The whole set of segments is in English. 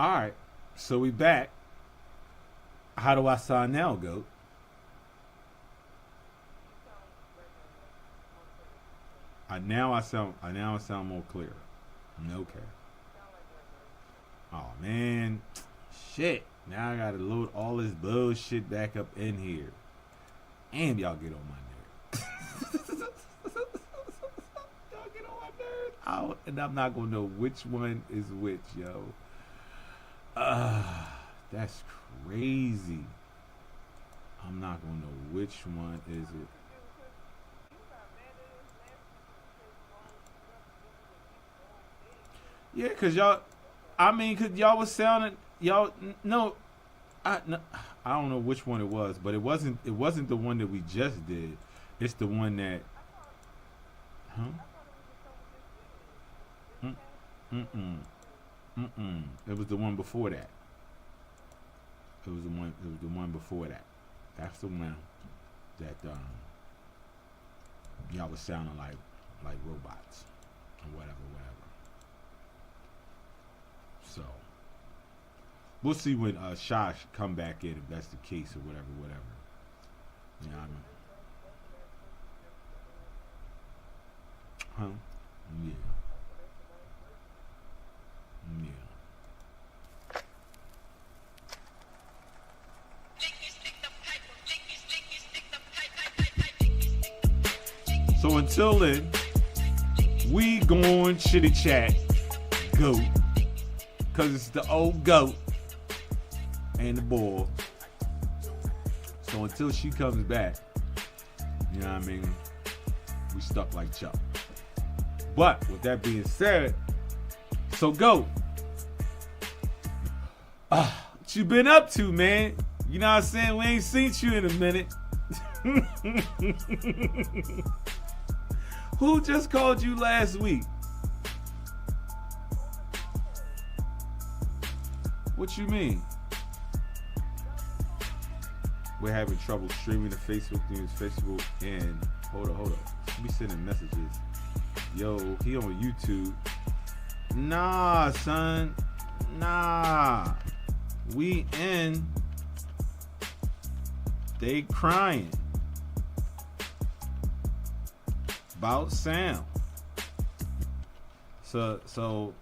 All right. So we back. How do I sound now, Goat? I now I sound more clear. Okay. Oh man. Shit. Now I gotta load all this bullshit back up in here. And y'all get on my nerves. Y'all get on my nerves. And I'm not gonna know which one is which, yo. That's crazy. I'm not gonna know which one is it. Yeah, cause y'all. I mean, cause y'all was sounding y'all. No, no, I don't know which one it was, but it wasn't. It wasn't the one that we just did. It's the one that. Huh? Mm, mm-mm. Mm-mm. It was the one before that. It was the one. It was the one before that. That's the one that y'all was sounding like robots or whatever, whatever. So we'll see when Shosh come back in if that's the case or whatever, whatever. Yeah, I mean, huh? Yeah, yeah. So until then, we going chitty chat, goat, cause it's the old goat and the boy. So until she comes back, you know what I mean? We stuck like Chuck. But with that being said, so goat, what you been up to, man? You know what I'm saying? We ain't seen you in a minute. Who just called you last week? What you mean? We're having trouble streaming the Facebook News, Facebook, and hold up. She be sending messages. Yo, he on YouTube. Nah, son. Nah. We in. They crying. About sound. So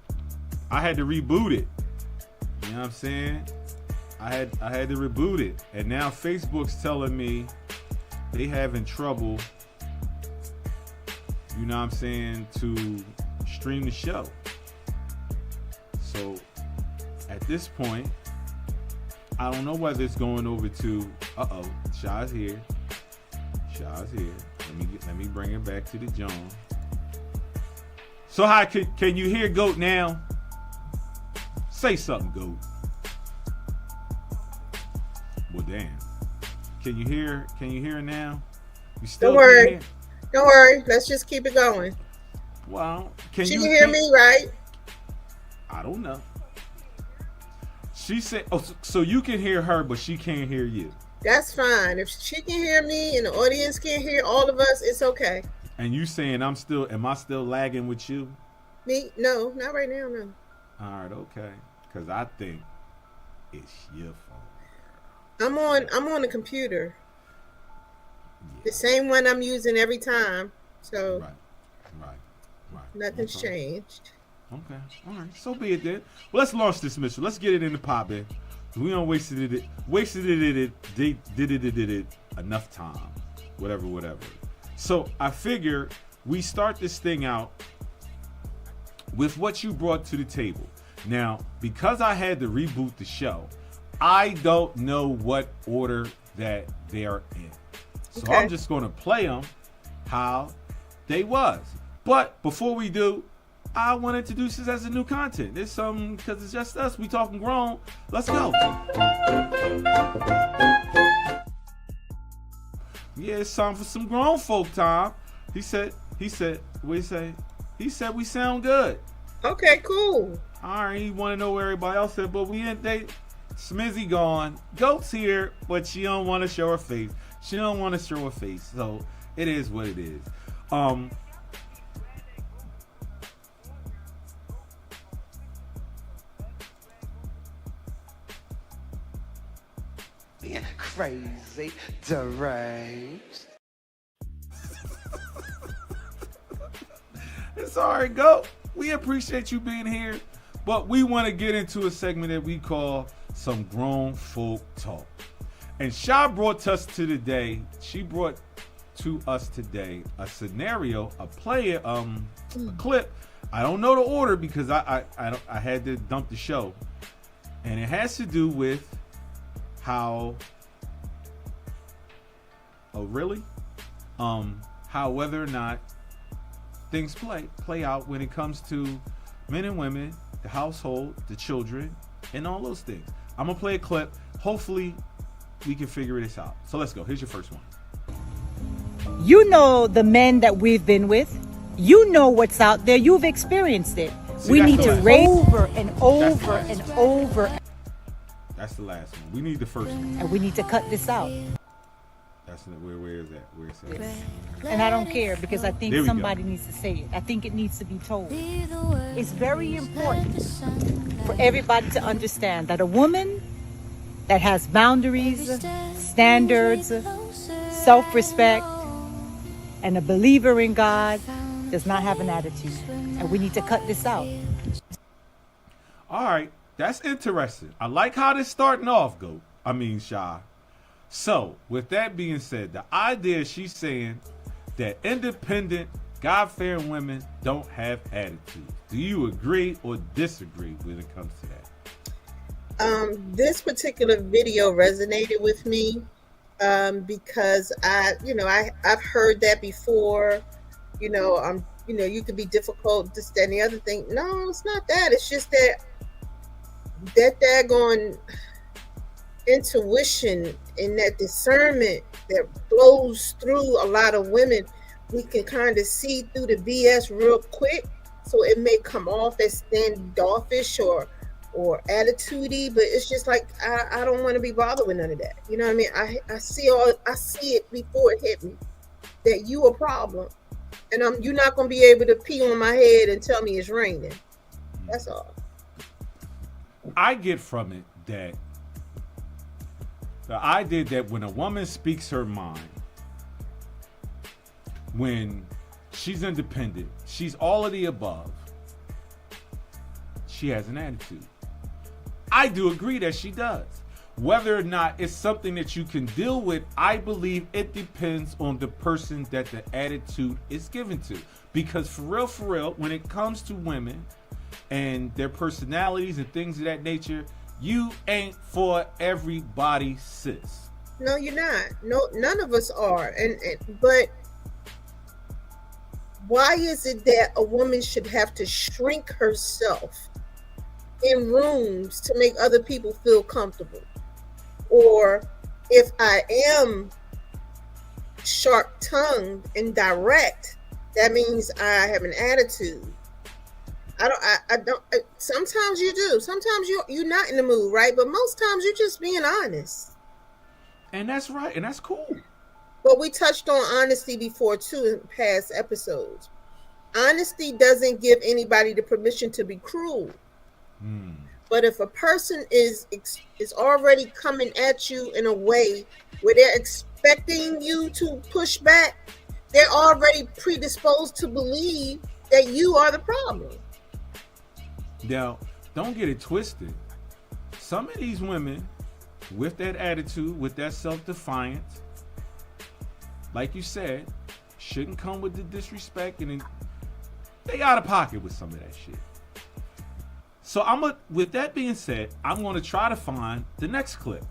I had to reboot it. You know what I'm saying? I had to reboot it. And now Facebook's telling me they having trouble, you know what I'm saying, to stream the show. So at this point, I don't know whether it's going over to Shaw's here. Shaw's here. Let me bring it back to the Jones. So how can you hear Goat now? Say something, Goat. Well, damn. Can you hear now? You still Don't worry. can't hear? Don't worry. Let's just keep it going. Well, She can hear me, right? I don't know. She said, "Oh, so you can hear her, but she can't hear you." That's fine. If she can hear me and the audience can hear all of us, it's okay. And you saying am I still lagging with you? Me? No, not right now, no. All right, okay. Because I think it's your phone. I'm on the computer. The Yeah. same one I'm using every time. So Right. Right. Right. nothing's Okay. changed. Okay. All right. So be it then. Well, let's launch this mission. Let's get it in the pop in. We don't wasted it enough time. Whatever. So I figure we start this thing out with what you brought to the table. Now, because I had to reboot the show, I don't know what order that they're in. So Okay. I'm just going to play them how they was. But before we do, I want to introduce this as a new content. It's something because it's just us. We talking grown. Let's go. Yeah, it's time for some grown folk time. He said, what he say? He said we sound good. Okay, cool. All right, he want to know where everybody else said, but we ain't. Smizzy gone. Goat's here, but she don't want to show her face. She don't want to show her face. So it is what it is. crazy, deranged. It's all right, go. We appreciate you being here, but we want to get into a segment that we call Some Grown Folk Talk. And Sha brought us to today. She brought to us today a scenario, a player, a clip. I don't know the order because I had to dump the show, and it has to do with how. Oh really? How whether or not things play out when it comes to men and women, the household, the children, and all those things. I'm gonna play a clip. Hopefully, we can figure this out. So let's go. Here's your first one. You know the men that we've been with. You know what's out there. You've experienced it. See, we that's need the to last raise one. over and over last and over, That's the last one. We need the first one. and we need to cut this out. That's where is that? Where is that? And I don't care because I think There we go. somebody needs to say it. I think it needs to be told. It's very important for everybody to understand that a woman that has boundaries, standards, self-respect, and a believer in God does not have an attitude. And we need to cut this out. All right, that's interesting. I like how this starting off, Sha. So, with that being said, the idea she's saying that independent, God-fearing women don't have attitude. Do you agree or disagree when it comes to that? This particular video resonated with me because I've heard that before. You could be difficult, this, that, and the other thing. No, it's not that. It's just that daggone intuition and that discernment that flows through a lot of women. We can kind of see through the BS real quick, so it may come off as standoffish or attitudey, but it's just like I don't want to be bothered with none of that. You know what I mean? I see it before it hit me that you a problem, and you're not gonna be able to pee on my head and tell me it's raining. That's all. I get from it that the idea that when a woman speaks her mind, when she's independent, she's all of the above, she has an attitude. I do agree that she does. Whether or not it's something that you can deal with, I believe it depends on the person that the attitude is given to. Because for real, when it comes to women and their personalities and things of that nature, you ain't for everybody, sis. No, you're not. No, none of us are. But why is it that a woman should have to shrink herself in rooms to make other people feel comfortable? Or if I am sharp-tongued and direct, that means I have an attitude. I don't. Sometimes you do. Sometimes you're not in the mood, right? But most times you're just being honest. And that's right, and that's cool. But we touched on honesty before too in past episodes. Honesty doesn't give anybody the permission to be cruel. But if a person is already coming at you in a way where they're expecting you to push back, they're already predisposed to believe that you are the problem. Now, don't get it twisted. Some of these women with that attitude, with that self-defiance, like you said, shouldn't come with the disrespect, and they out of pocket with some of that shit. So with that being said, I'm going to try to find the next clip,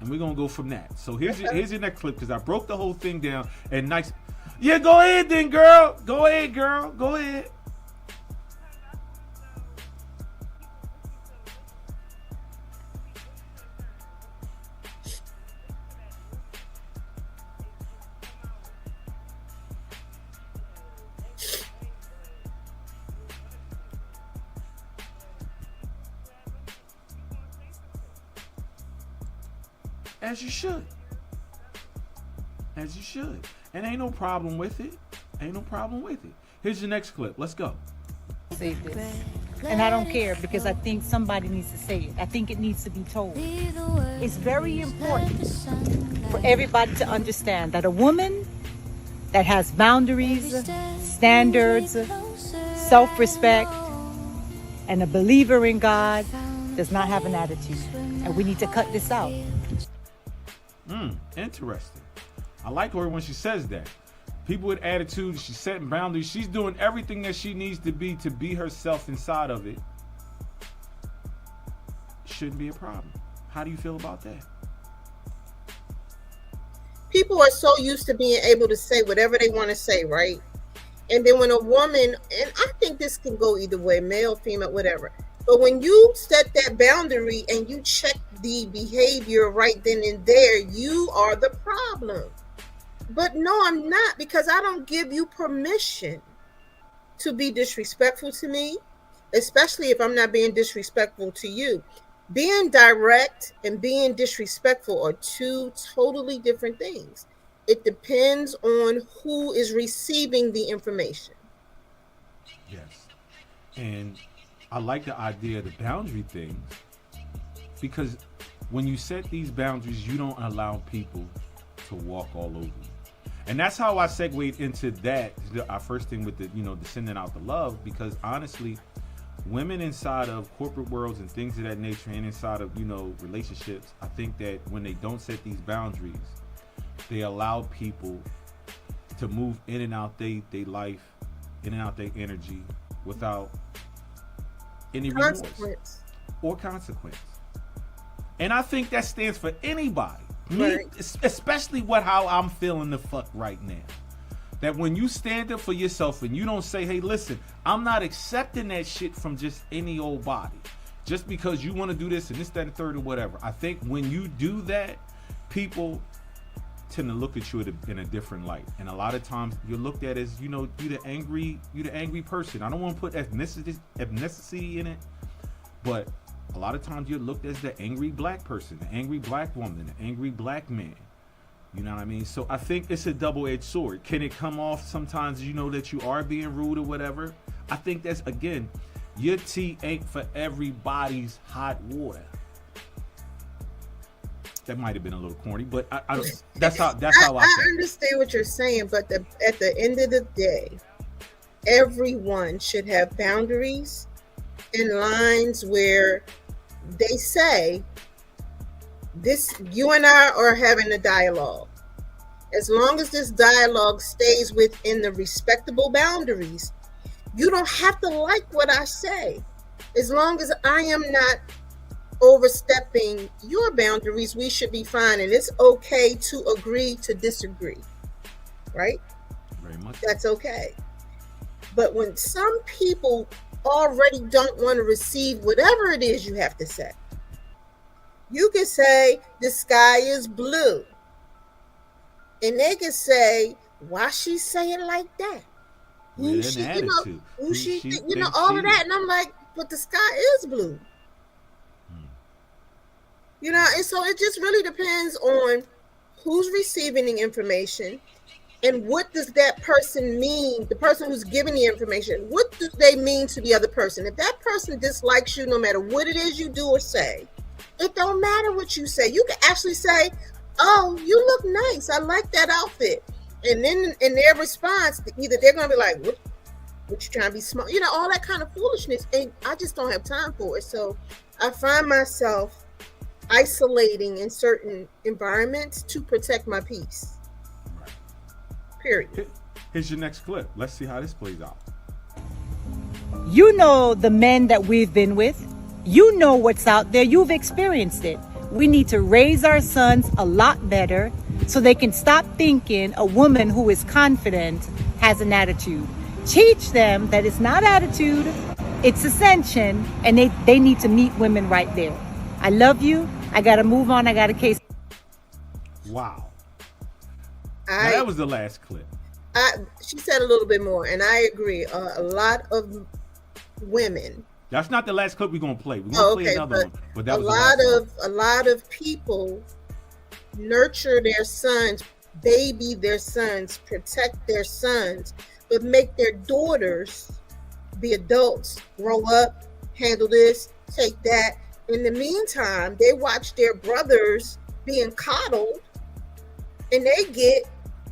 and we're going to go from that. So here's your next clip, because I broke the whole thing down and nice. Yeah, go ahead then, girl. Go ahead, girl. Go ahead. As you should. As you should. And ain't no problem with it. Ain't no problem with it. Here's your next clip. Let's go. Save this. And I don't care, because I think somebody needs to say it. I think it needs to be told. It's very important for everybody to understand that a woman that has boundaries, standards, self-respect, and a believer in God does not have an attitude. And we need to cut this out. Interesting. I like her when she says that. People with attitude, she's setting boundaries. She's doing everything that she needs to be herself inside of it. Shouldn't be a problem. How do you feel about that? People are so used to being able to say whatever they want to say, right? And then when a woman, and I think this can go either way, male, female, whatever. But when you set that boundary and you check the behavior right then and there, you are the problem. But no, I'm not, because I don't give you permission to be disrespectful to me, especially if I'm not being disrespectful to you. Being direct and being disrespectful are two totally different things. It depends on who is receiving the information. Yes. And I like the idea of the boundary things, because when you set these boundaries, you don't allow people to walk all over you. And that's how I segued into that, our first thing with the, the sending out the love, because honestly, women inside of corporate worlds and things of that nature, and inside of, relationships, I think that when they don't set these boundaries, they allow people to move in and out their life, in and out their energy without any remorse or consequence. And I think that stands for anybody. Me, especially how I'm feeling the fuck right now. That when you stand up for yourself and you don't say, hey, listen, I'm not accepting that shit from just any old body, just because you want to do this and this, that, and third, or whatever. I think when you do that, people tend to look at you in a different light. And a lot of times you're looked at as, you the angry person. I don't want to put ethnicity in it, but a lot of times you're looked as the angry black person, the angry black woman, the angry black man. You know what I mean? So I think it's a double-edged sword. Can it come off sometimes, that you are being rude or whatever? I think that's, again, your tea ain't for everybody's hot water. That might have been a little corny, but I don't, that's how I understand what you're saying, but at the end of the day, everyone should have boundaries and lines where they say, this, you and I are having a dialogue. As long as this dialogue stays within the respectable boundaries, you don't have to like what I say. As long as I am not overstepping your boundaries, we should be fine. And it's okay to agree to disagree, right? Very much. That's okay. But when some people already don't want to receive whatever it is you have to say, you can say the sky is blue, and they can say, why she say it like that? Who she, all of that, and I'm like, but the sky is blue. And so it just really depends on who's receiving the information and what does that person mean, the person who's giving the information, what do they mean to the other person? If that person dislikes you, no matter what it is you do or say, it don't matter what you say. You can actually say, oh, you look nice. I like that outfit. And then in their response, either they're going to be like, what you trying to be smart? All that kind of foolishness. And I just don't have time for it. So I find myself isolating in certain environments to protect my peace. Period. Here's your next clip. Let's see how this plays out. You know the men that we've been with. You know what's out there. You've experienced it. We need to raise our sons a lot better so they can stop thinking a woman who is confident has an attitude. Teach them that it's not attitude, it's ascension, and they need to meet women right there. I love you. I got to move on. I got a case. Wow. Now, that was the last clip. She said a little bit more, and I agree. A lot of women. That's not the last clip we're gonna play. We're gonna play another one. But that was a lot of people nurture their sons, baby their sons, protect their sons, but make their daughters be adults, grow up, handle this, take that. In the meantime, they watch their brothers being coddled and they get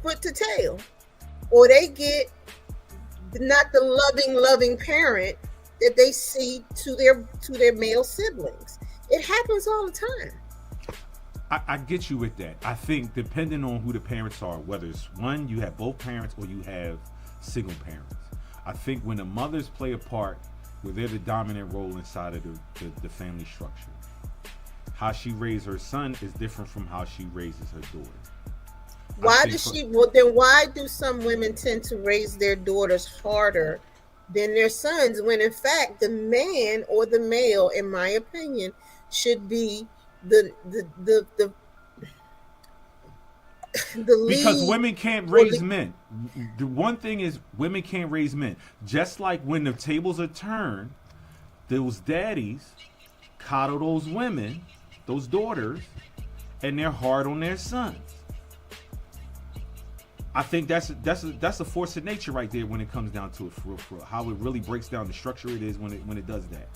foot to tail, or they get not the loving parent that they see to their male siblings. It happens all the time. I get you with that. I think depending on who the parents are, whether it's one, you have both parents, or you have single parents. I think when the mothers play a part where they're the dominant role inside of the family structure, how she raised her son is different from how she raises her daughter. Why do some women tend to raise their daughters harder than their sons, when in fact the man or the male, in my opinion, should be the lead? Because women can't raise men. The one thing is, women can't raise men. Just like when the tables are turned, those daddies coddle those women, those daughters, and they're hard on their sons. I think that's a force of nature right there when it comes down to it, for real. How it really breaks down the structure it is when it does that.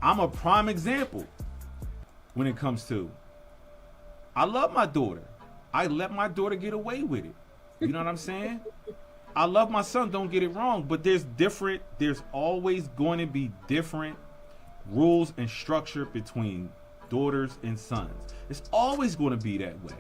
I'm a prime example when it comes to, I love my daughter. I let my daughter get away with it. You know what I'm saying? I love my son, don't get it wrong, but there's always going to be different rules and structure between daughters and sons. It's always going to be that way.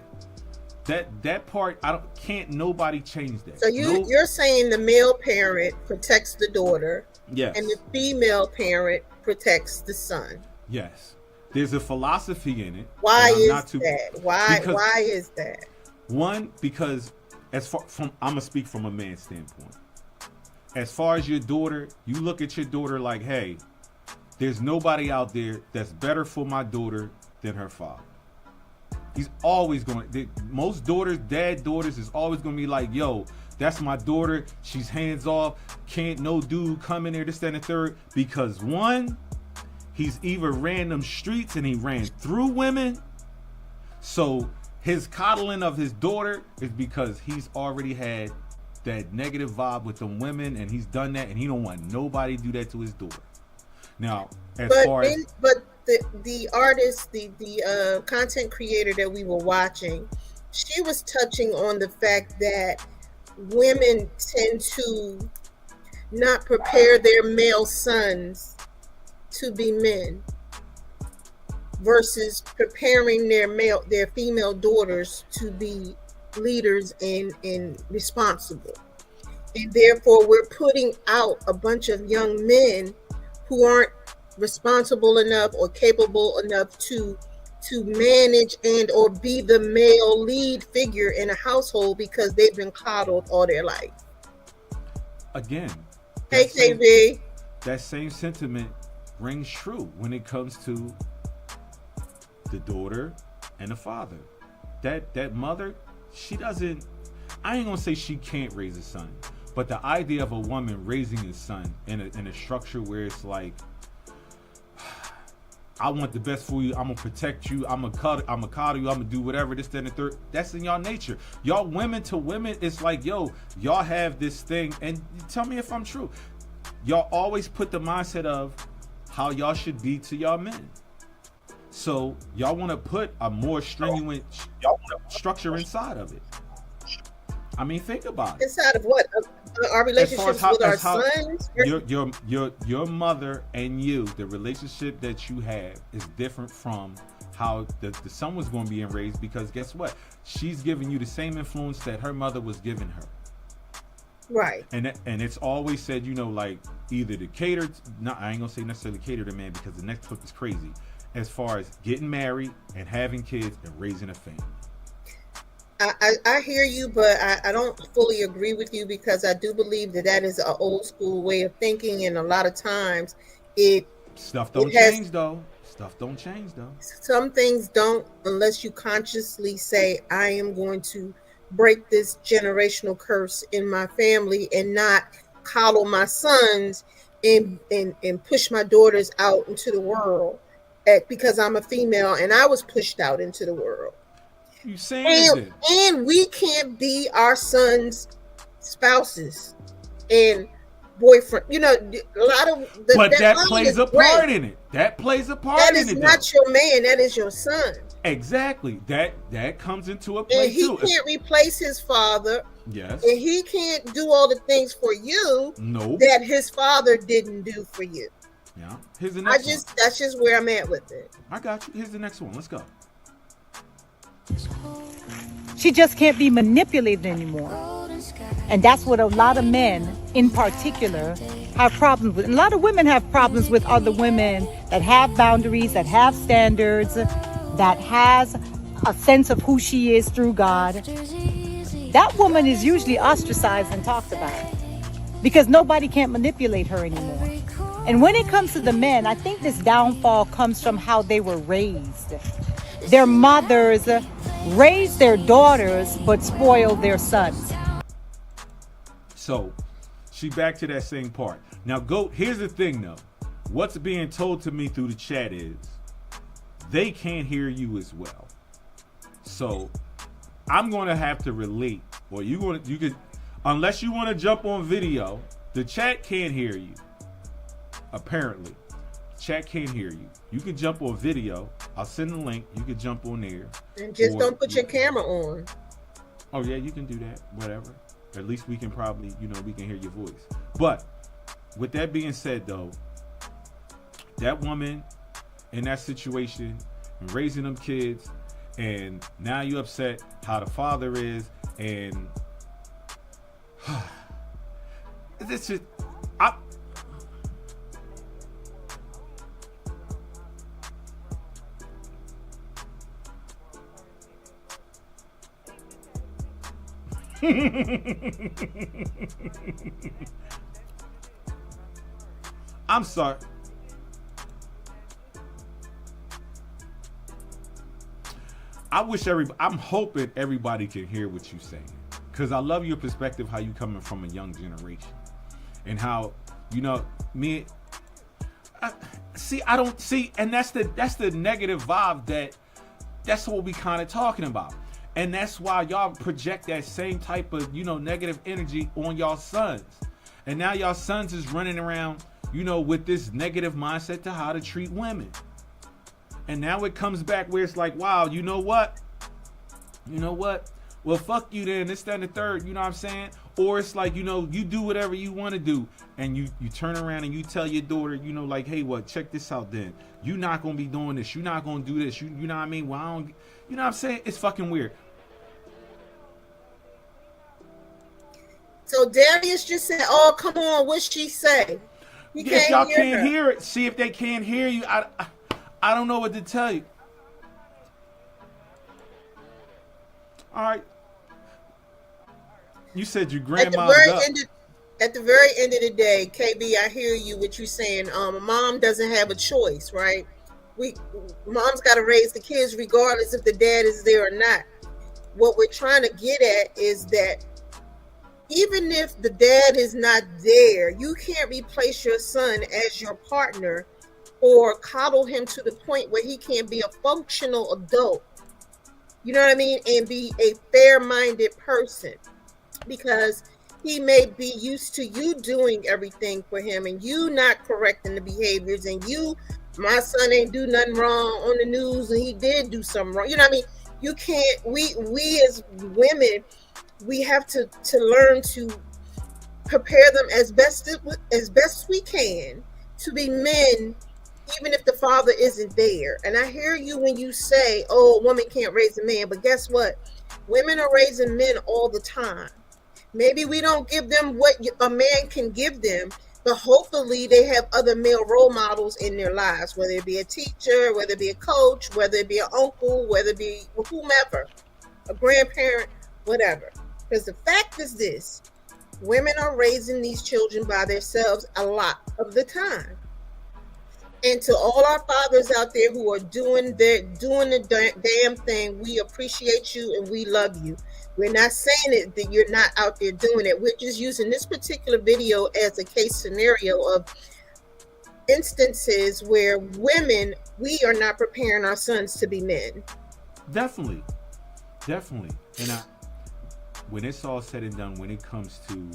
That part, can't nobody change that. So you're saying the male parent protects the daughter, yes, and the female parent protects the son. Yes. There's a philosophy in it. Why is that? Why is that? One, because I'm gonna speak from a man's standpoint. As far as your daughter, you look at your daughter like, hey, there's nobody out there that's better for my daughter than her father. He's always most dad daughters is always gonna be like, yo, that's my daughter. She's hands off. Can't no dude come in there, this, that, and the third. Because one, he's either ran them streets and he ran through women. So his coddling of his daughter is because he's already had that negative vibe with them women, and he's done that, and he don't want nobody to do that to his daughter. Now, the artist, the content creator that we were watching, she was touching on the fact that women tend to not prepare their male sons to be men versus preparing their female daughters to be leaders and responsible. And therefore we're putting out a bunch of young men who aren't responsible enough or capable enough to manage and or be the male lead figure in a household because they've been coddled all their life. Again, hey KB, that same sentiment rings true when it comes to the daughter and the father. That mother, she doesn't, I ain't gonna say she can't raise a son, but the idea of a woman raising a son in a structure where it's like, I want the best for you, I'm gonna protect you, I'm gonna cuddle you, I'm gonna do whatever, this, that, and the third. That's in y'all nature. Y'all women to women, it's like, yo, y'all have this thing, and tell me if I'm true. Y'all always put the mindset of how y'all should be to y'all men. So y'all want to put a more strenuous structure inside of it. I mean, think about it. Inside of what? Our relationships with our sons? Your mother and you, the relationship that you have is different from how the son was going to be raised, because guess what? She's giving you the same influence that her mother was giving her. Right. And it's always said, you know, like either to cater, I ain't going to say necessarily cater to man, because the next clip is crazy, as far as getting married and having kids and raising a family. I hear you, but I don't fully agree with you, because I do believe that is an old school way of thinking, and a lot of times stuff don't change though. Some things don't, unless you consciously say, I am going to break this generational curse in my family and not coddle my sons and push my daughters out into the world because I'm a female and I was pushed out into the world. You saying and we can't be our sons' spouses, and boyfriend. You know, a lot of But that line plays is a gray. part in it. That plays a part That in is it. not though. your man. That is your son. Exactly. That comes into a play And he too. can't replace his father. Yes. And he can't do all the things for you No. that his father didn't do for you. Yeah. Here's the next one. That's just where I'm at with it. I got you. Here's the next one. Let's go. She just can't be manipulated anymore. And that's what a lot of men in particular have problems with. And a lot of women have problems with other women that have boundaries, that have standards, that has a sense of who she is through God. That woman is usually ostracized and talked about because nobody can manipulate her anymore. And when it comes to the men, I think this downfall comes from how they were raised. Their mothers raised their daughters but spoiled their sons. So, she back to that same part. Now, here's the thing, though. What's being told to me through the chat is they can't hear you as well. So, I'm going to have to relate, or you could, unless you want to jump on video, the chat can't hear you. Apparently, chat can't hear you. You can jump on video. I'll send the link. You can jump on there. And just don't put your camera on. Oh yeah, you can do that. Whatever. At least we can probably, we can hear your voice. But with that being said, though, that woman in that situation and raising them kids, and now you upset how the father is, and this is, I'm sorry. I'm hoping everybody can hear what you're saying, because I love your perspective, how you coming from a young generation, and how I don't see, and that's the negative vibe that's what we kind of talking about. And that's why y'all project that same type of, negative energy on y'all sons. And now y'all sons is running around, with this negative mindset to how to treat women. And now it comes back where it's like, wow, you know what? Well, fuck you then, this, that, and the third, you know what I'm saying? Or it's like, you do whatever you want to do. And you turn around and you tell your daughter, like, hey, check this out then. You're not going to be doing this. You're not going to do this. You know what I mean? Well, I don't, you know what I'm saying? It's fucking weird. So Darius just said, oh, come on, what'd she say? If y'all can't hear it, see if they can't hear you. I don't know what to tell you. All right. You said your grandma's up. At the very end of the day, KB, I hear you, what you're saying. Mom doesn't have a choice, right? Mom's got to raise the kids regardless if the dad is there or not. What we're trying to get at is that even if the dad is not there, you can't replace your son as your partner or coddle him to the point where he can't be a functional adult. You know what I mean? And be a fair-minded person, because he may be used to you doing everything for him and you not correcting the behaviors, and my son ain't do nothing wrong on the news and he did do something wrong. You know what I mean? You can't, we as women, we have to learn to prepare them as best we can to be men, even if the father isn't there. And I hear you when you say, oh, a woman can't raise a man, but guess what? Women are raising men all the time. Maybe we don't give them what a man can give them, but hopefully they have other male role models in their lives, whether it be a teacher, whether it be a coach, whether it be an uncle, whether it be whomever, a grandparent, whatever. Because the fact is this, women are raising these children by themselves a lot of the time. And to all our fathers out there who are doing the damn thing, we appreciate you and we love you. We're not saying it that you're not out there doing it. We're just using this particular video as a case scenario of instances where women, we are not preparing our sons to be men. Definitely. And when it's all said and done, when it comes to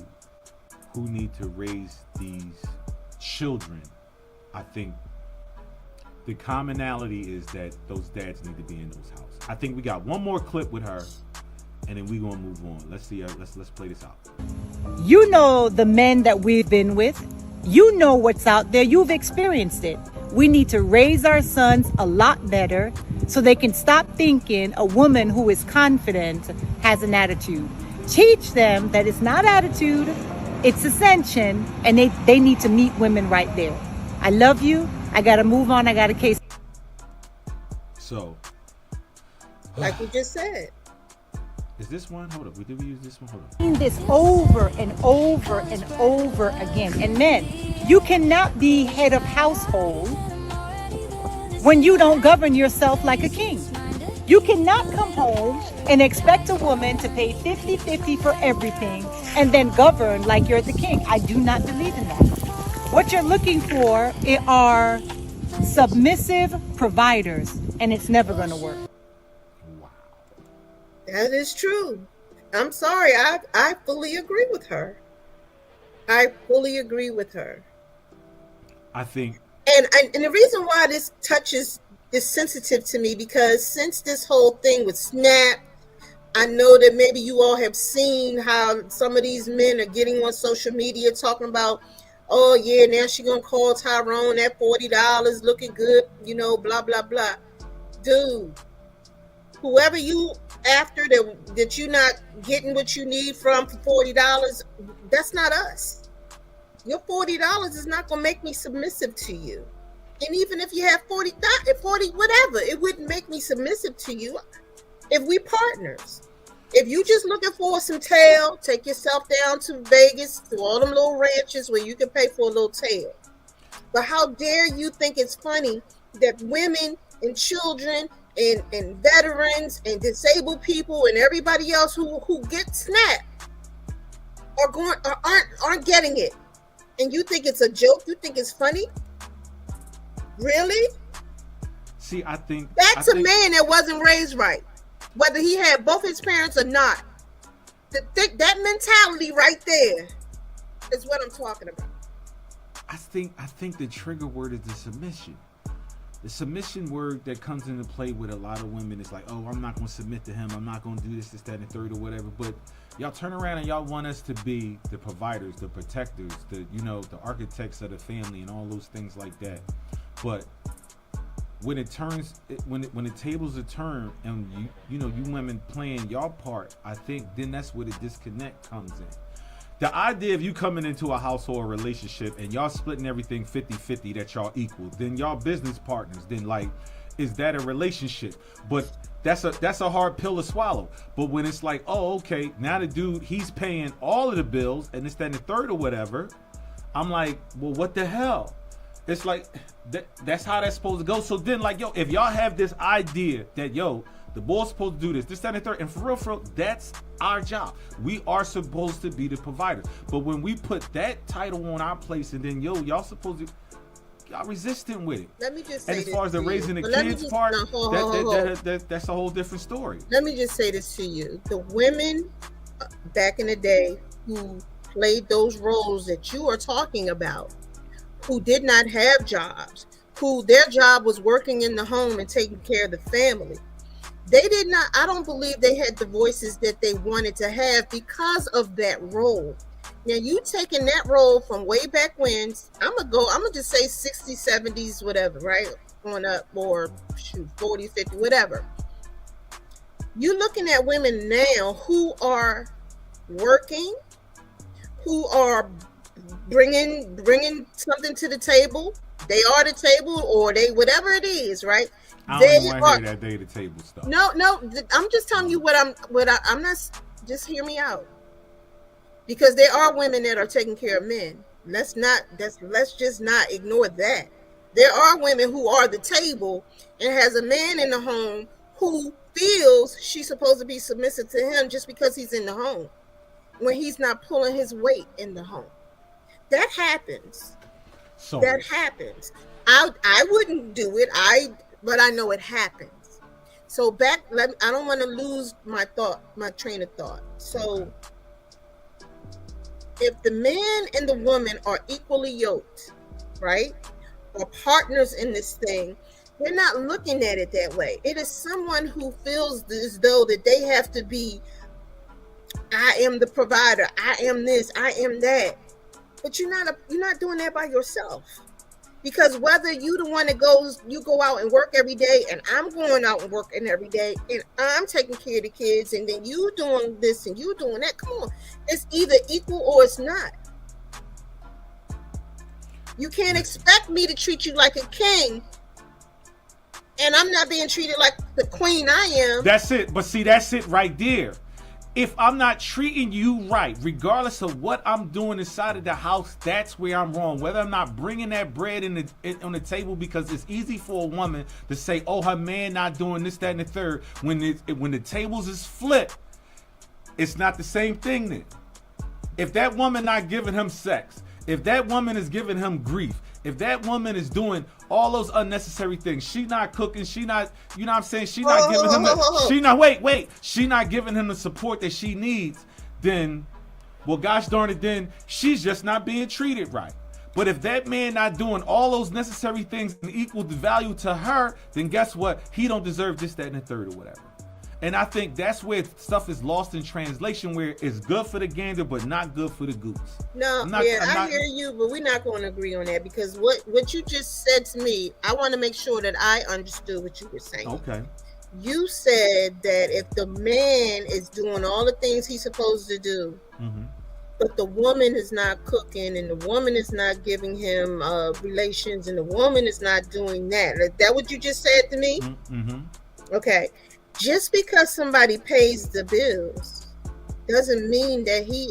who need to raise these children, I think the commonality is that those dads need to be in those houses. I think we got one more clip with her, and then we gonna move on. Let's see. Let's play this out. You know the men that we've been with. You know what's out there. You've experienced it. We need to raise our sons a lot better so they can stop thinking a woman who is confident has an attitude. Teach them that it's not attitude, it's ascension, and they need to meet women right there. I love you. I got to move on. I got a case. So, like you just said. Is this one? Hold up. Did we use this one? Hold up. Doing this over and over and over again. And men, you cannot be head of household when you don't govern yourself like a king. You cannot come home and expect a woman to pay 50-50 for everything and then govern like you're the king. I do not believe in that. What you're looking for are submissive providers, and it's never going to work. That is true. I'm sorry. I fully agree with her. I fully agree with her. I think. And the reason why this touches is sensitive to me, because since this whole thing with Snap, I know that maybe you all have seen how some of these men are getting on social media talking about, oh yeah, now she gonna call Tyrone at $40 looking good, blah, blah, blah. Dude, whoever you after that you're not getting what you need from for $40, that's not us. Your $40 is not gonna make me submissive to you. And even if you have 40, whatever, it wouldn't make me submissive to you if we partners. If you just looking for some tail, take yourself down to Vegas, to all them little ranches where you can pay for a little tail. But how dare you think it's funny that women and children and veterans and disabled people and everybody else who get Snap aren't getting it? And you think it's a joke? You think it's funny? Really? See, I think that's a man that wasn't raised right, whether he had both his parents or not. That mentality right there is what I'm talking about. I think the trigger word is the submission. The submission word that comes into play with a lot of women is like, oh, I'm not going to submit to him. I'm not going to do this, that, and the third or whatever. But y'all turn around and y'all want us to be the providers, the protectors, the architects of the family and all those things like that. But when it turns, when the tables are turned and you women playing your part, I think then that's where the disconnect comes in. The idea of you coming into a household relationship and y'all splitting everything 50-50, that y'all equal, then y'all business partners, then like, is that a relationship? But that's a hard pill to swallow. But when it's like, oh, okay, now the dude, he's paying all of the bills and it's that and the third or whatever, I'm like, well, what the hell? It's like, that's how that's supposed to go. So then, like, yo, if y'all have this idea that, yo, the boy's supposed to do this, that, and the third, and for real, that's our job. We are supposed to be the providers. But when we put that title on our place and then, yo, y'all supposed to, y'all resistant with it. Let me just say and as far as the raising the kids part, that's a whole different story. Let me just say this to you. The women back in the day who played those roles that you are talking about, who did not have jobs, who their job was working in the home and taking care of the family, I don't believe they had the voices that they wanted to have because of that role. Now you taking that role from way back when, I'm gonna just say 60s, 70s, whatever, right? Going up, or 40, 50, whatever. You looking at women now who are working, who are bringing something to the table. They are the table, or they, whatever it is, right? I don't want to hear that day to table stuff. No, I'm just telling you I'm not, just hear me out. Because there are women that are taking care of men. Let's just not ignore that. There are women who are the table and has a man in the home who feels she's supposed to be submissive to him just because he's in the home, when he's not pulling his weight in the home. That happens. So that happens. I wouldn't do it. But I know it happens. So I don't want to lose my train of thought. So if the man and the woman are equally yoked, right, or partners in this thing, they're not looking at it that way. It is someone who feels as though that they have to be, I am the provider, I am this, I am that. But you're not doing that by yourself. Because whether you the one that you go out and work every day, and I'm going out and working every day, and I'm taking care of the kids, and then you doing this and you doing that, come on, it's either equal or it's not. You can't expect me to treat you like a king, and I'm not being treated like the queen I am. That's it. But see, that's it right there. If I'm not treating you right, regardless of what I'm doing inside of the house, that's where I'm wrong. Whether I'm not bringing that bread on the table, because it's easy for a woman to say, oh, her man not doing this, that, and the third. When the tables is flipped, it's not the same thing then. If that woman not giving him sex, if that woman is giving him grief, if that woman is doing all those unnecessary things, she not cooking, she not, you know what I'm saying, she not giving him she not giving him the support that she needs, then, well, gosh darn it, then she's just not being treated right. But if that man not doing all those necessary things and equal the value to her, then guess what? He don't deserve this, that, and the third or whatever. And I think that's where stuff is lost in translation, where it's good for the gander, but not good for the goose. I hear you, but we're not going to agree on that, because what you just said to me, I want to make sure that I understood what you were saying. Okay. You said that if the man is doing all the things he's supposed to do, but the woman is not cooking, and the woman is not giving him relations, and the woman is not doing that. Is that what you just said to me? Mm-hmm. Okay. Just because somebody pays the bills doesn't mean that he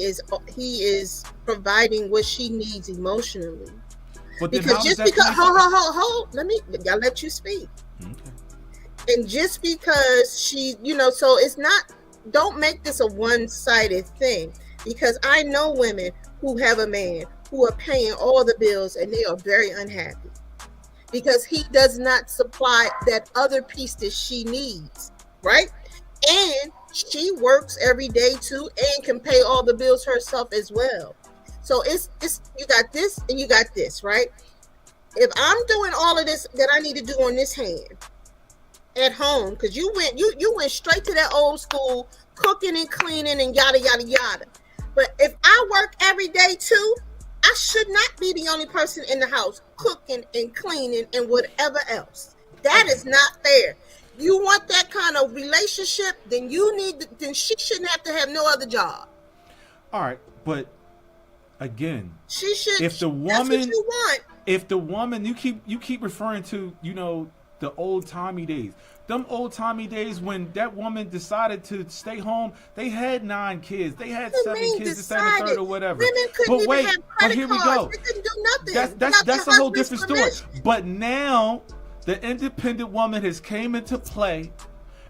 is providing what she needs emotionally. But because just because hold, I'll let you speak. Okay. And just because she, so it's not, don't make this a one-sided thing, because I know women who have a man who are paying all the bills and they are very unhappy because he does not supply that other piece that she needs. Right? And she works every day too and can pay all the bills herself as well. So it's you got this and you got this, right? If I'm doing all of this that I need to do on this hand at home, because you went straight to that old school cooking and cleaning and yada yada yada. But if I work every day too, I should not be the only person in the house cooking and cleaning and whatever else. That is not fair. You want that kind of relationship, then then she shouldn't have to have no other job. All right, but again, she should. If the woman, that's what you want. If the woman, you keep referring to, the old timey days. Them old timey days when that woman decided to stay home, they had 9 kids, they had 7 kids, this, that, and the third, or whatever. Women couldn't even have credit here we cards. go. They couldn't do nothing. That's a whole different story. But now, the independent woman has came into play,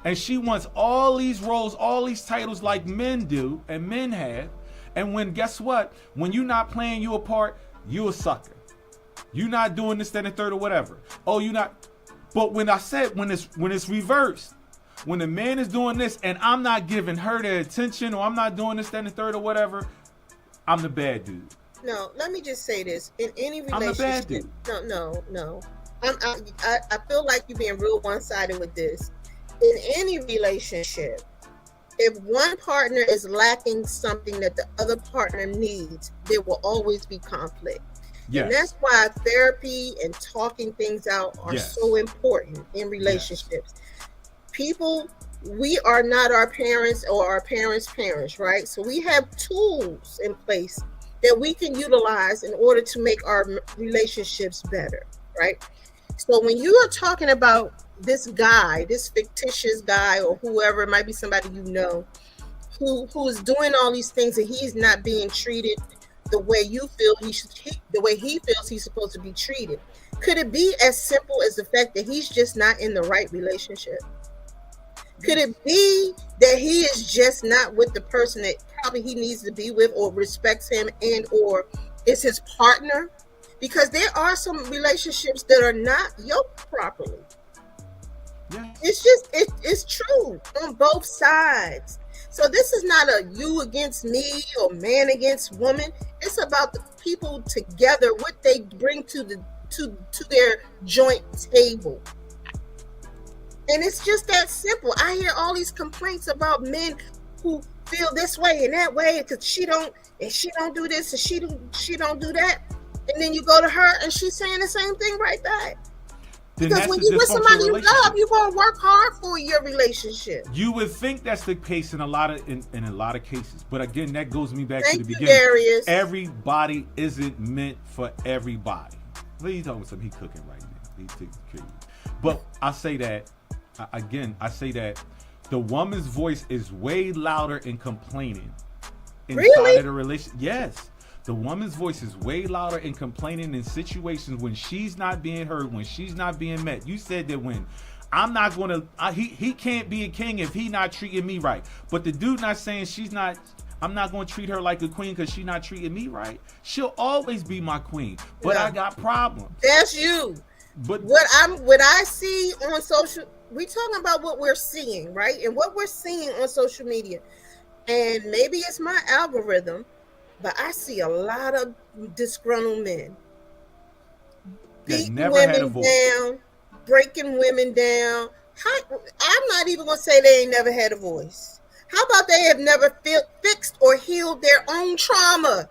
and she wants all these roles, all these titles like men do and men have. And guess what? When you're not playing your part, you a sucker. You're not doing this, that, and the third, or whatever. Oh, you're not. But when it's reversed, when the man is doing this and I'm not giving her the attention, or I'm not doing this, that, and the third, or whatever, I'm the bad dude. No, let me just say this. In any relationship, I'm the bad dude. No. I feel like you're being real one-sided with this. In any relationship, if one partner is lacking something that the other partner needs, there will always be conflict. Yes. And that's why therapy and talking things out are so important in relationships. Yes. People, we are not our parents or our parents' parents, right? So we have tools in place that we can utilize in order to make our relationships better, right? So when you are talking about this guy, this fictitious guy, or whoever, it might be somebody who is doing all these things and he's not being treated the way you feel the way he feels he's supposed to be treated. Could it be as simple as the fact that he's just not in the right relationship? Could it be that he is just not with the person that probably he needs to be with, or respects him, and or is his partner? Because there are some relationships that are not yoked properly. Yeah. It's true on both sides. So this is not a you against me or man against woman. It's about the people together, what they bring to their joint table. And it's just that simple. I hear all these complaints about men who feel this way and that way because she don't do this and she don't do that. And then you go to her and she's saying the same thing right back. Because when you with somebody you love, you're gonna work hard for your relationship. You would think that's the case in a lot of cases, but again, that goes me back to the beginning. Darius. Everybody isn't meant for everybody. What are you talking about? Something he cooking right now. He taking care of you. But I say that the woman's voice is way louder in complaining inside of the relationship. Yes. The woman's voice is way louder in complaining in situations when she's not being heard, when she's not being met. You said that when I'm not going to, he can't be a king if he not treating me right. But the dude not saying I'm not going to treat her like a queen because she's not treating me right. She'll always be my queen, but I got problems. That's you. But what I see on social, we talking about what we're seeing, right? And what we're seeing on social media. And maybe it's my algorithm, but I see a lot of disgruntled men beating women down, breaking women down. I'm not even going to say they ain't never had a voice. How about they have never fixed or healed their own trauma?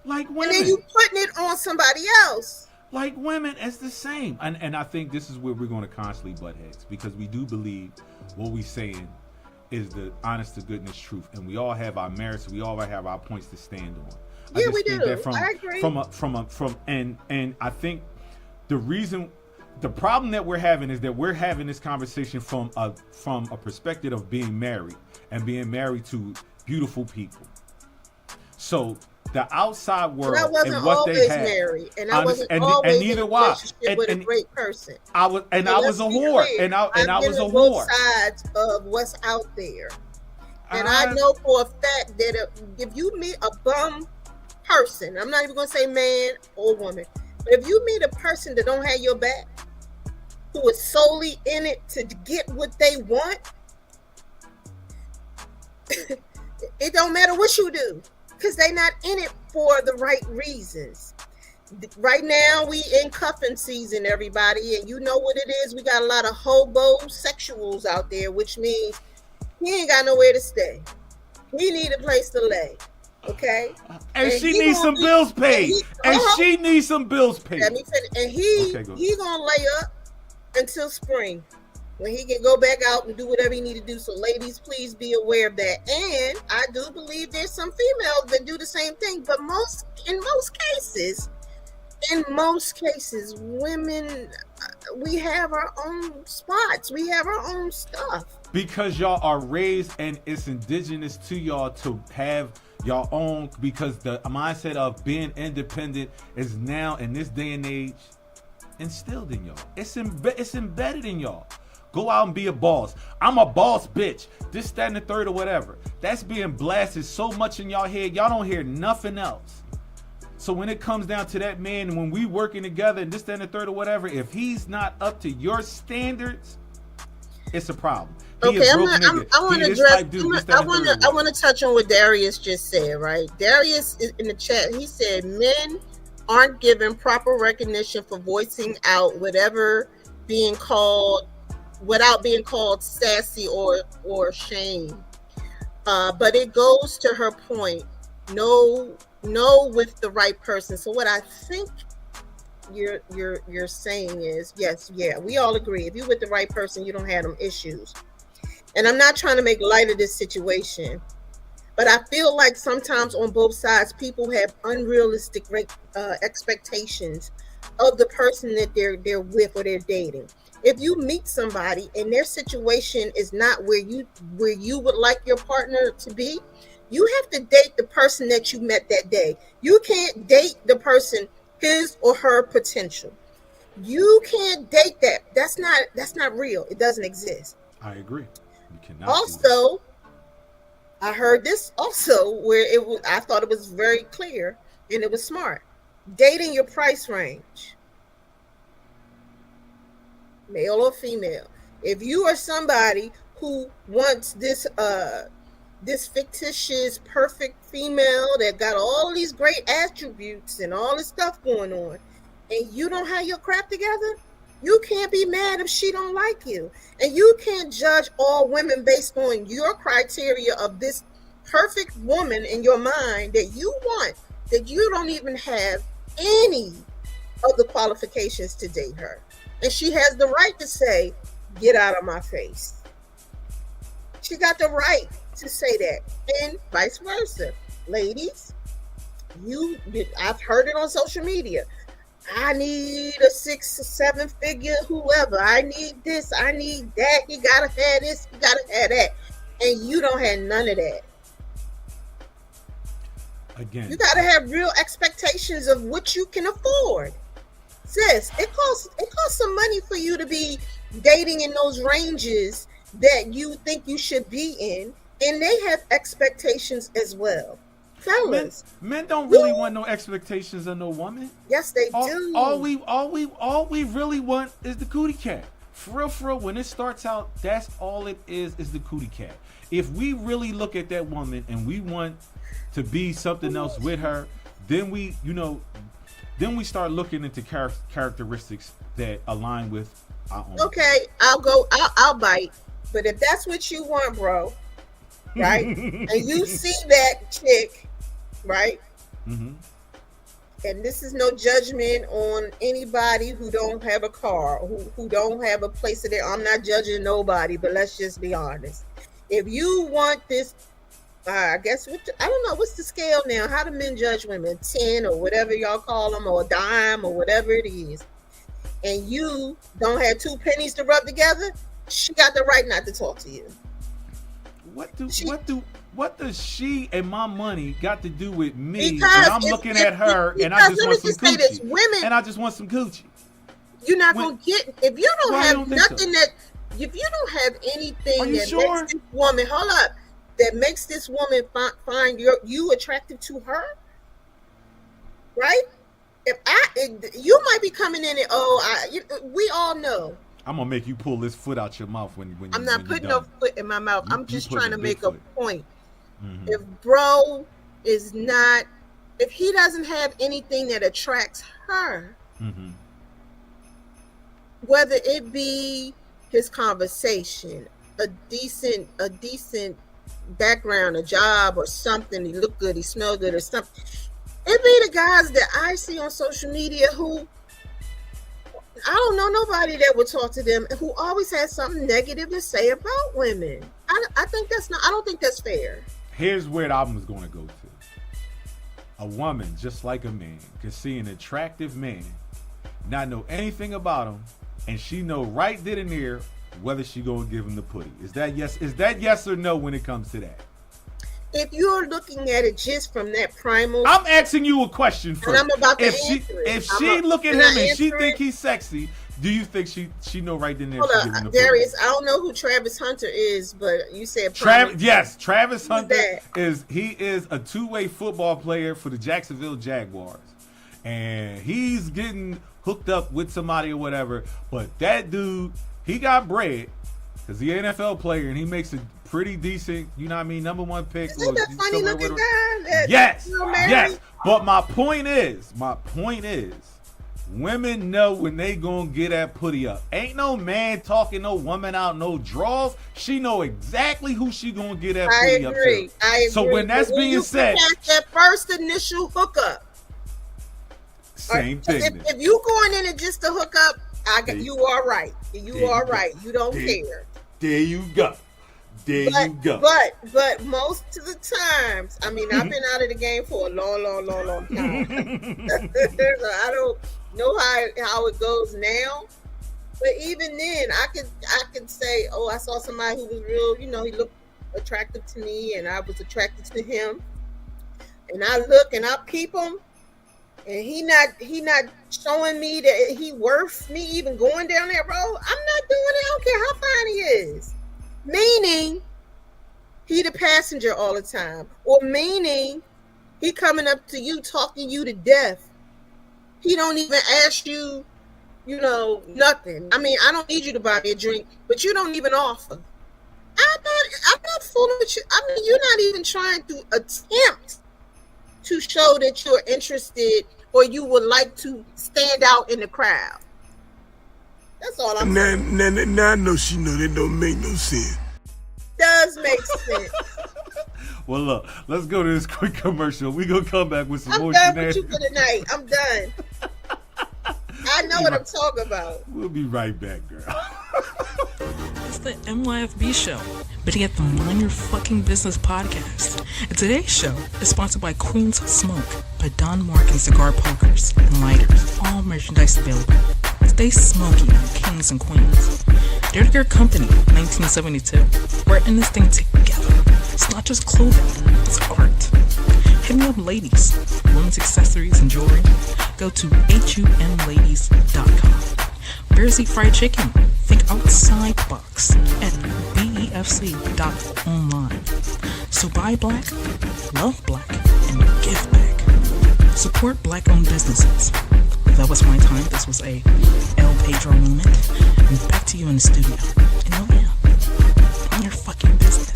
Like women. And then you putting it on somebody else. Like women, it's the same. And I think this is where we're going to constantly butt heads, because we do believe what we're saying is the honest to goodness truth, and we all have our merits, we all have our points to stand on. Yeah, we do. I agree. And I think the problem that we're having is that we're having this conversation from a perspective of being married and being married to beautiful people. So the outside world and I wasn't and what always they had, married, and I wasn't always in a relationship with a great person. I was a whore, and I was a whore. Both sides of what's out there, and I know for a fact that if you meet a bum person, I'm not even going to say man or woman, but if you meet a person that don't have your back, who is solely in it to get what they want, it don't matter what you do, because they're not in it for the right reasons. Right now, we in cuffing season, everybody, and you know what it is. We got a lot of hobosexuals out there, which means he ain't got nowhere to stay. He need a place to lay. Okay, and she needs some bills paid. She needs some bills paid. Let me finish. And he gonna lay up until spring, when he can go back out and do whatever he need to do. So ladies, please be aware of that. And I do believe there's some females that do the same thing, but in most cases, women, we have our own spots. We have our own stuff. Because y'all are raised and it's indigenous to y'all to have your own, because the mindset of being independent is now in this day and age instilled in y'all. It's embedded in y'all. Go out and be a boss. I'm a boss, bitch. This, that, and the third, or whatever. That's being blasted so much in y'all head, y'all don't hear nothing else. So when it comes down to that man, and when we working together and this, that, and the third, or whatever, if he's not up to your standards, it's a problem. I want to touch on what Darius just said, right? Darius is in the chat. He said men aren't given proper recognition for voicing out whatever being called, without being called sassy or shame. But it goes to her point. No, with the right person. So what I think you're saying is, yes, yeah, we all agree. If you're with the right person, you don't have them issues. And I'm not trying to make light of this situation, but I feel like sometimes on both sides, people have unrealistic expectations of the person that they're with or they're dating. If you meet somebody and their situation is not where you would like your partner to be, you have to date the person that you met that day. You can't date the person, his or her potential. You can't date that. That's not real. It doesn't exist. I agree. You cannot. Also, I heard this also where I thought it was very clear and it was smart. Dating your price range. Male or female. If you are somebody who wants this this fictitious perfect female that got all these great attributes and all this stuff going on, and you don't have your crap together, you can't be mad if she don't like you. And you can't judge all women based on your criteria of this perfect woman in your mind that you want, that you don't even have any of the qualifications to date her. And she has the right to say, get out of my face. She got the right to say that, and vice versa. Ladies, I've heard it on social media. I need a 6 or 7 figure whoever. I need this, I need that. He gotta have this, he gotta have that. And you don't have none of that. Again, you gotta have real expectations of what you can afford. Sis, it costs some money for you to be dating in those ranges that you think you should be in, and they have expectations as well. Fellas, men don't really want no expectations of no woman. Yes, they do. All we really want is the cootie cat. For real, when it starts out, that's all it is the cootie cat. If we really look at that woman and we want to be something else with her, then we start looking into characteristics that align with our own. Okay, I'll bite. But if that's what you want, bro, right? And you see that chick, right? Mm-hmm. And this is no judgment on anybody who don't have a car, who don't have a place of their. I'm not judging nobody, but let's just be honest. If you want this, I guess I don't know what's the scale now. How do men judge women? 10 or whatever y'all call them, or a dime or whatever it is. And you don't have 2 pennies to rub together. She got the right not to talk to you. What does she and my money got to do with me? Because I'm looking at her and I just want some coochie. Women, and I just want some coochie. You're not gonna get if you don't have nothing so. that if you don't have anything that sure? makes this woman that makes this woman find you attractive to her, right? You might be coming in and we all know. I'm gonna make you pull this foot out your mouth when I'm not putting no foot in my mouth. I'm just trying to make a point. Mm-hmm. If bro is not, if he doesn't have anything that attracts her, mm-hmm. whether it be his conversation, a decent background, a job or something, he look good, he smell good or something. It be the guys that I see on social media who I don't know nobody that would talk to them who always has something negative to say about women. I think that's not. I don't think that's fair. Here's where I was going to go to. A woman, just like a man, can see an attractive man, not know anything about him, and she know right then and there whether she gonna give him the putty. Is that yes or no when it comes to that? If you're looking at it just from that primal, I'm asking you a question first. And I'm about to if she look at him and she think he's sexy, do you think she know right then and there? Hold up, Darius. I don't know who Travis Hunter is, but you said Travis Hunter is a 2-way football player for the Jacksonville Jaguars, and he's getting hooked up with somebody or whatever. But that dude, he got bread because he's an NFL player and he makes a pretty decent, you know what I mean, number 1 pick. Isn't that funny looking guy? Yes. But my point is, women know when they gonna get that putty up. Ain't no man talking no woman out no draws. She know exactly who she gonna get that putty up to. I agree. So when that's being said, that first initial hookup, same thing. If you going in it just to hook up, you are right. You are right. You don't care. There you go. You go. But most of the times, I mean, I've been out of the game for a long time. I don't know how it goes now. But even then, I could say, oh, I saw somebody who was real, he looked attractive to me and I was attracted to him. And I look and I peep him and he not showing me that he worth me even going down that road. I'm not doing it. I don't care how fine he is. Meaning he the passenger all the time, or meaning he coming up to you talking you to death. He don't even ask you, nothing. I mean, I don't need you to buy me a drink, but you don't even offer. I I'm not fooling with you. I mean, you're not even trying to attempt to show that you're interested or you would like to stand out in the crowd. That's all I'm saying. Now I know she know that don't make no sense. Does make sense. Well, look, let's go to this quick commercial. We gonna come back with some I'm more done with you shenanigans. for tonight. I'm done. I know what I'm talking about. We'll be right back, girl. It's the MYFB show, but yet the Mind Your Fucking Business podcast. And today's show is sponsored by Queen's Smoke by Don Mark and Cigar Pokers and Lighters. All merchandise available. Stay smoky, kings and queens. They're your company, 1972. We're in this thing together. It's not just clothing, it's art. Hit me up, ladies. Women's accessories and jewelry. Go to humladies.com. Bears Eat Fried Chicken. Think outside the box at befc.online. So buy black, love black, and give back. Support black-owned businesses. That was my time. This was a El Pedro moment. And back to you in the studio. And oh yeah, I'm your fucking business.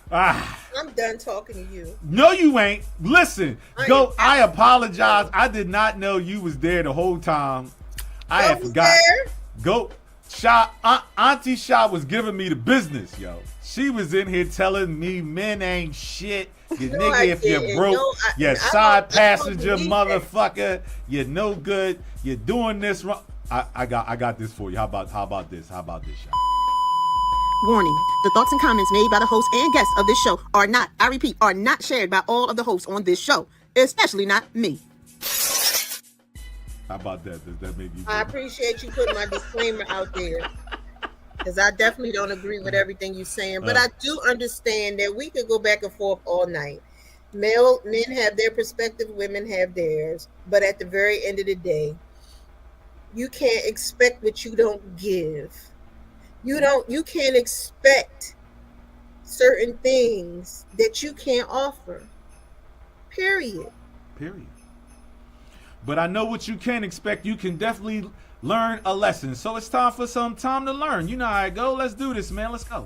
I'm done talking to you. No, you ain't. Listen, go. I apologize. I did not know you was there the whole time. I had forgot. Go. Sha, Auntie Sha was giving me the business, yo. She was in here telling me men ain't shit. You No, nigga, I if you're didn't. broke, No, you're I side don't passenger, believe that. motherfucker. You're no good. You're doing this wrong. I got this for you. How about this? How about this, Sha? Warning, the thoughts and comments made by the host and guests of this show are not, I repeat, are not shared by all of the hosts on this show, especially not me. How about that? Does that make you I good? appreciate you putting my disclaimer out there, because I definitely don't agree with everything you're saying. But I do understand that we could go back and forth all night. Men have their perspective, women have theirs. But at the very end of the day, you can't expect what you don't give. You can't expect certain things that you can't offer. Period. But I know what you can expect. You can definitely learn a lesson. So it's time for some time to learn. You know how it go. Let's do this, man. Let's go.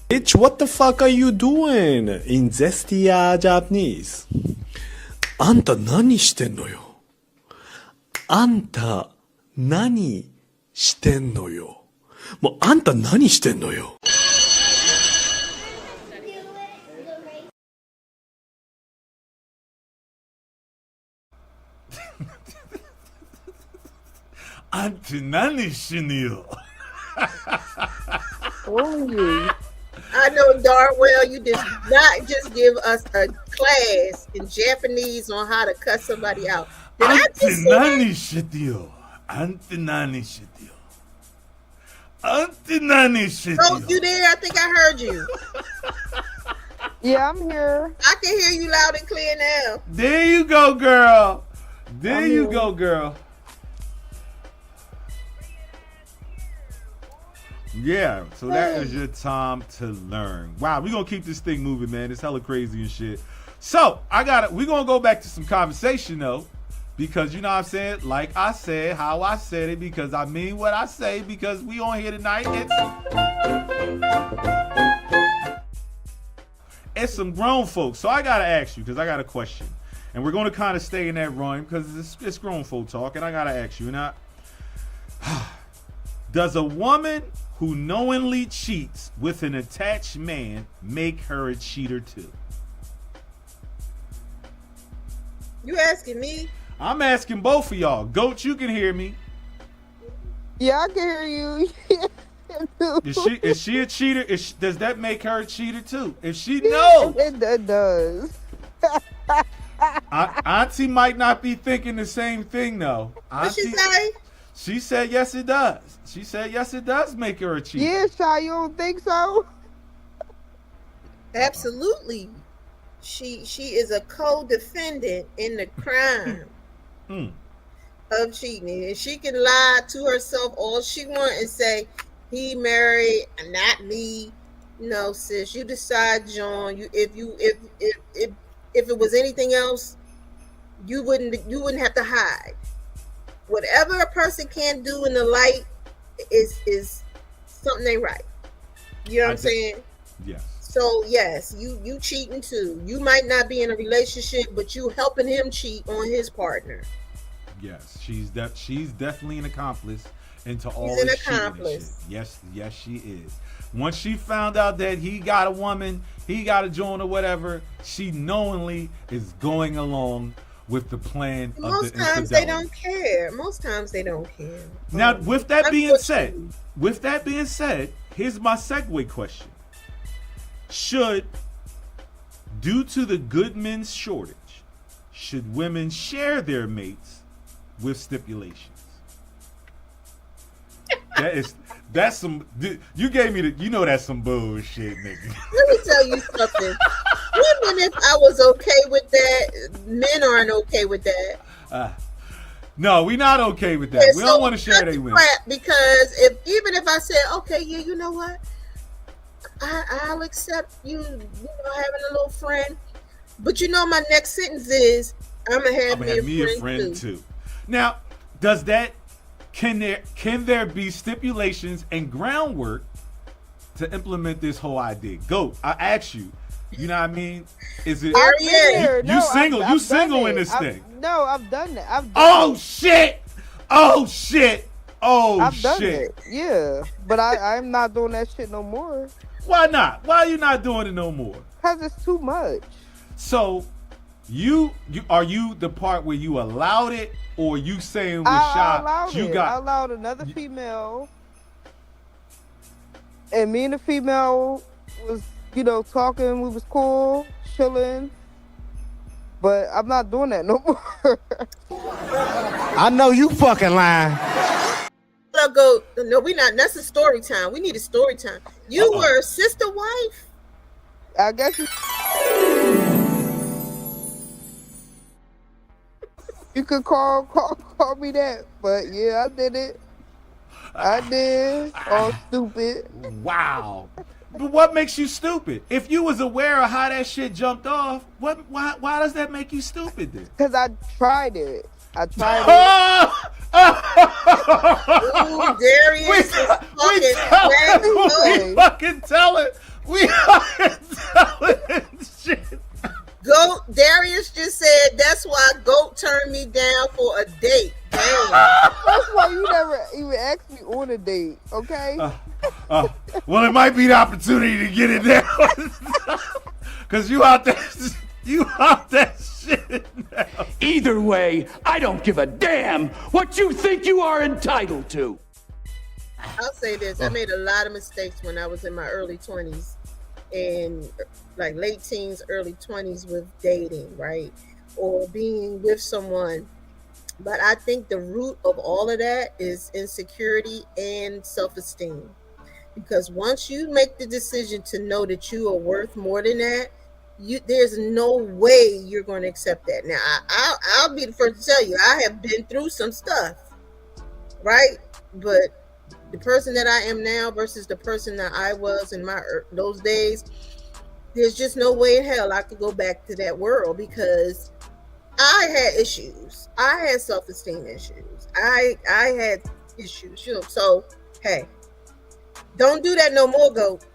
Bitch, what the fuck are you doing in Zestia Japanese? あんた何してんのよ。あんた何してんのよ。もうあんた何してんのよ。あんた何してんのよ。I know darn well you did not just give us a class in Japanese on how to cut somebody out. Did I just say that? 何してよ。あんた何してよ。あんた何してよ。 Oh, you there? I think I heard you. Yeah, I'm here. I can hear you loud and clear now. There you go, girl. There you go, girl. Yeah, so that is your time to learn. Wow, we're gonna keep this thing moving, man. It's hella crazy and shit. So we're gonna go back to some conversation though, because you know what I'm saying? Like I said, how I said it, because I mean what I say, because we on here tonight. It's some grown folks. So I gotta ask you, because I got a question. And we're gonna kind of stay in that rhyme because it's grown folk talk, and I gotta ask you, now, does a woman who knowingly cheats with an attached man make her a cheater too? You asking me? I'm asking both of y'all. Goat, you can hear me. Yeah, I can hear you. Is she a cheater? Does that make her a cheater too? If she knows, It does. Auntie might not be thinking the same thing though. What she Auntie, say? she said yes, it does. She said yes, it does make her a cheater. Yeah, Shy, you don't think so? Absolutely. She is a co-defendant in the crime of cheating, and she can lie to herself all she wants and say he married and not me. No, sis, you decide, John. If it was anything else, you wouldn't have to hide. Whatever a person can do in the light is something ain't right. You know what I'm saying? Yes. So yes, you cheating too. You might not be in a relationship, but you helping him cheat on his partner. Yes, she's definitely an accomplice into all an this cheating and accomplice. shit. Yes, she is. Once she found out that he got a woman, he got a joint or whatever, she knowingly is going along with the plan of the Most infidelity. times they don't care. Most times they don't care. Now, with that being said, here's my segue question. Due to the good men's shortage, should women share their mates with stipulations? That's some. You gave me that's some bullshit, nigga. Let me tell you something. Even if I was okay with that, men aren't okay with that. No, we're not okay with that. Yeah, We so don't want to share cut their the women. crap, because even if I said, okay, yeah, you know what, I'll accept you having a little friend, but my next sentence is I'm gonna have me a friend too. Now, can there be stipulations and groundwork to implement this whole idea? Go, I ask you. You know what I mean? Is it? You single? You single in this thing? No, I've done that. Oh shit! Oh shit! Oh I've shit! done it. Yeah, but I'm not doing that shit no more. Why not? Why are you not doing it no more? Cause it's too much. So, are you the part where you allowed it, or you saying with Shy I allowed another female, and me and the female was talking. We was cool, chilling. But I'm not doing that no more. I know you fucking lying. No, we not. That's a story time. We need a story time. You were a sister wife? I guess you could call me that. But yeah, I did it. I did. All stupid. Wow. But what makes you stupid? If you was aware of how that shit jumped off, why does that make you stupid then? Because I tried it. Ooh, Darius we fucking tell it. We fucking tell it shit. Darius just said that's why Goat turned me down for a date. Damn. That's why you never even asked me on a date, okay? Well, it might be the opportunity to get it there. Because you out there shit now. Either way, I don't give a damn what you think you are entitled to. I'll say this. I made a lot of mistakes when I was in my early 20s and like late teens, early 20s with dating, right? Or being with someone. But I think the root of all of that is insecurity and self-esteem. Because once you make the decision to know that you are worth more than that, there's no way you're going to accept that. Now, I'll be the first to tell you, I have been through some stuff, right? But the person that I am now versus the person that I was in those days, there's just no way in hell I could go back to that world, because I had issues. I had self-esteem issues. I had issues. So, hey, don't do that no more, Goat.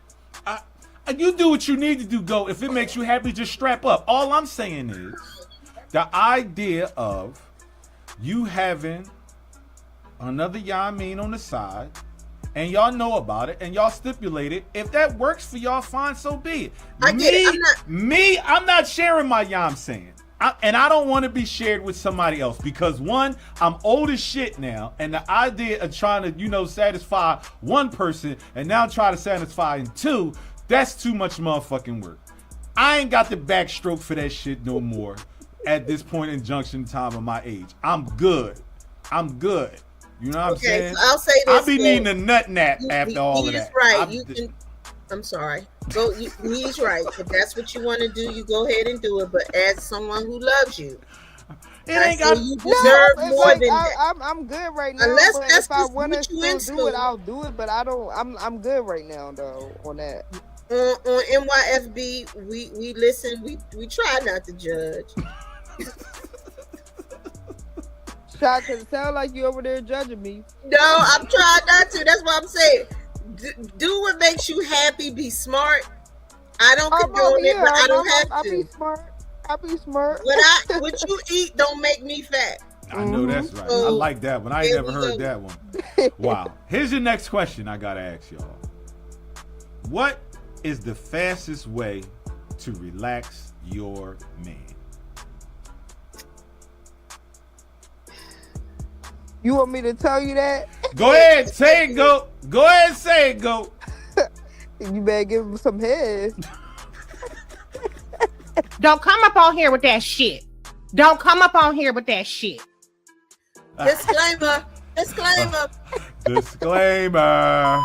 You do what you need to do, Goat. If it makes you happy, just strap up. All I'm saying is the idea of you having another Yamin on the side, and y'all know about it, and y'all stipulate it. If that works for y'all, fine, so be it. I'm not sharing my Yam saying. And I don't want to be shared with somebody else, because one, I'm old as shit now, and the idea of trying to, satisfy one person and now try to satisfy two, that's too much motherfucking work. I ain't got the backstroke for that shit no more at this point in junction time of my age. I'm good. You know what I'm saying? So I'll say this. I be needing a nut nap after all of that. Right. I'm sorry. He's right. If that's what you want to do, you go ahead and do it. But as someone who loves you, It ain't got. You deserve more than that. I'm good right now. Unless but that's if I just want to what you still do it, into. I'll do it. But I don't. I'm good right now though on that. On NYFB, we listen. We try not to judge. Shot, cause it sound like you over there judging me. No, I'm trying not to. That's what I'm saying. Do what makes you happy. Be smart. I don't condone it, but I don't have I to. be smart. I be smart. What you eat don't make me fat. I know that's right. So, I like that one. I ain't never heard that one. Wow. Here's your next question I gotta ask y'all. What is the fastest way to relax your man? You want me to tell you that? Go ahead, say it, go. Go ahead, say it, go. You better give him some head. Don't come up on here with that shit. Don't come up on here with that shit. Disclaimer. Disclaimer. Disclaimer.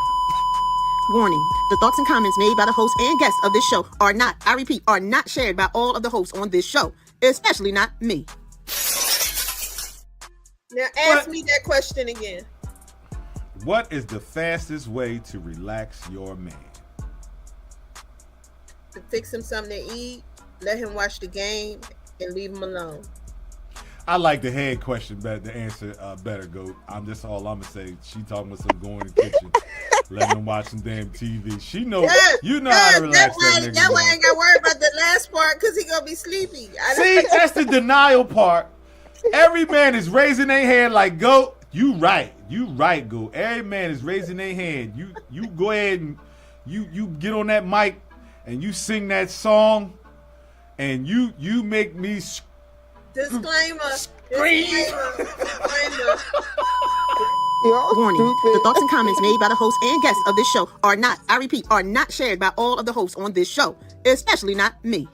Warning, the thoughts and comments made by the host and guests of this show are not, I repeat, are not shared by all of the hosts on this show, especially not me. Now ask me that question again. What is the fastest way to relax your man? To fix him something to eat, let him watch the game, and leave him alone. I like the head question better, the answer better, Goat. I'm just all I'm gonna say. She talking about some going in the kitchen, letting him watch some damn TV. She know, you know how to relax that nigga. That way I ain't got to worry about the last part because he gonna be sleepy. See, that's the denial part. Every man is raising their hand like, Goat, you right, Goat. Every man is raising their hand. You go ahead and you get on that mic and you sing that song, and you make me Disclaimer. Warning, the thoughts and comments made by the host and guests of this show are not, I repeat, are not shared by all of the hosts on this show, especially not me.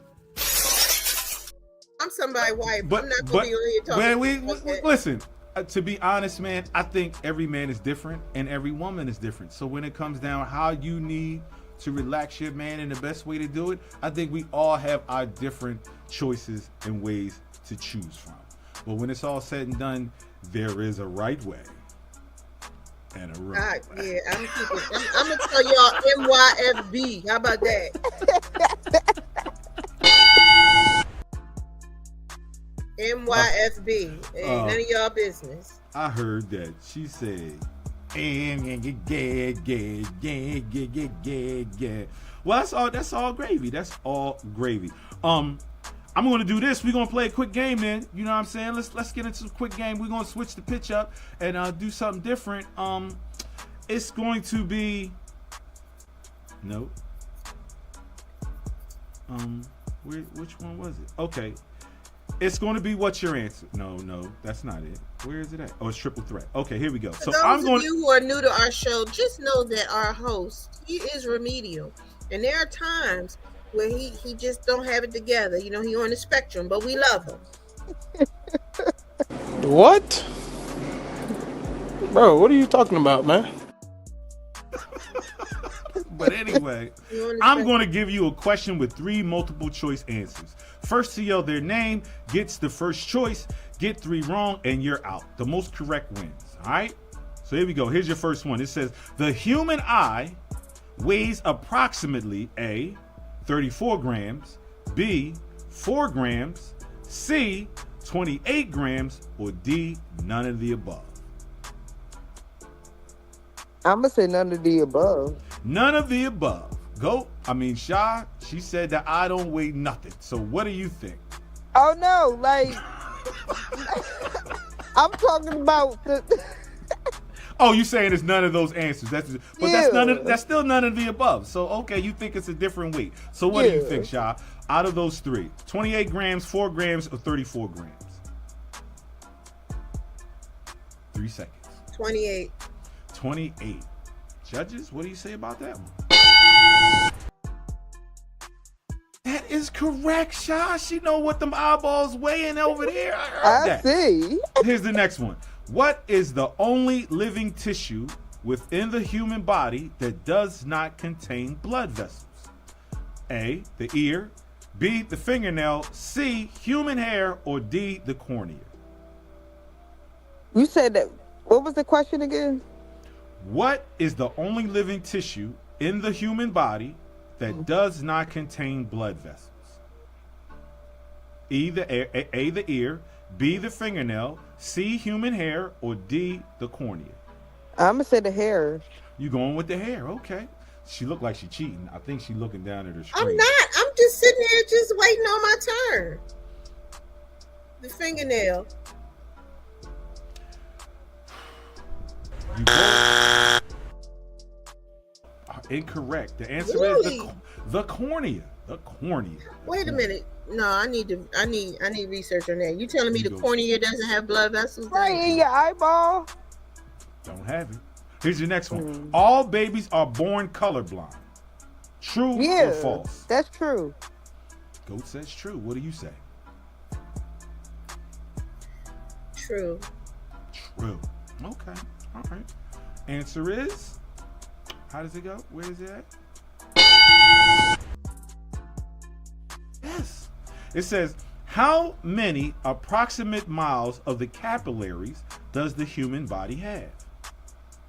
I'm somebody's wife. I'm not going to be on here talking. Man, listen, to be honest, man, I think every man is different and every woman is different. So when it comes down how you need to relax your man and the best way to do it, I think we all have our different choices and ways to choose from. But when it's all said and done, there is a right way and a wrong way. Yeah, I'm going to tell y'all NYFB. How about that? NYFB. Ain't none of y'all business. I heard that. She said, well, that's all gravy. That's all gravy. I'm going to do this. We're going to play a quick game then. You know what I'm saying? Let's get into a quick game. We're going to switch the pitch up and do something different. It's going to be nope. Which one was it? Okay. It's going to be what's your answer? No, that's not it. Where is it at? Oh, it's triple threat. Okay, here we go. So those of you who are new to our show, just know that our host, he is remedial. And there are times where he just don't have it together. You know, he on the spectrum, but we love him. What? Bro, what are you talking about, man? But anyway, I'm going to give you a question with 3 multiple choice answers. First to yell their name gets the first choice, get 3 wrong, and you're out. The most correct wins, all right? So here we go. Here's your first one. It says, the human eye weighs approximately A, 34 grams, B, 4 grams, C, 28 grams, or D, none of the above. I'm going to say none of the above. None of the above. Sha, she said that I don't weigh nothing. So what do you think? Oh, no. Like, I'm talking about the... Oh, you saying it's none of those answers. That's still none of the above. So, okay, you think it's a different weight. So what do you think, Sha? Out of those 3, 28 grams, 4 grams, or 34 grams? 3 seconds. 28. 28. Judges, what do you say about that one? That is correct, Sha. She know what them eyeballs weighing over there. I heard that. See. Here's the next one. What is the only living tissue within the human body that does not contain blood vessels? A, the ear, B, the fingernail, C, human hair, or D, the cornea? You said that. What was the question again? What is the only living tissue in the human body that does not contain blood vessels? A, the ear, B, the fingernail, C, human hair, or D, the cornea? I'm going to say the hair. You going with the hair, okay. She looked like she cheating. I think she looking down at her screen. I'm not. I'm just sitting here just waiting on my turn. The fingernail. You both are incorrect. The answer is the cornea. The cornea. Wait a minute. No, I need research on that. You telling me the cornea doesn't have blood vessels? Right in your eyeball. Don't have it. Here's your next one. All babies are born colorblind. True or false? That's true. Goat says true. What do you say? True. True. Okay. All right. Answer is, how does it go? Where is it at? Yes. It says, how many approximate miles of the capillaries does the human body have?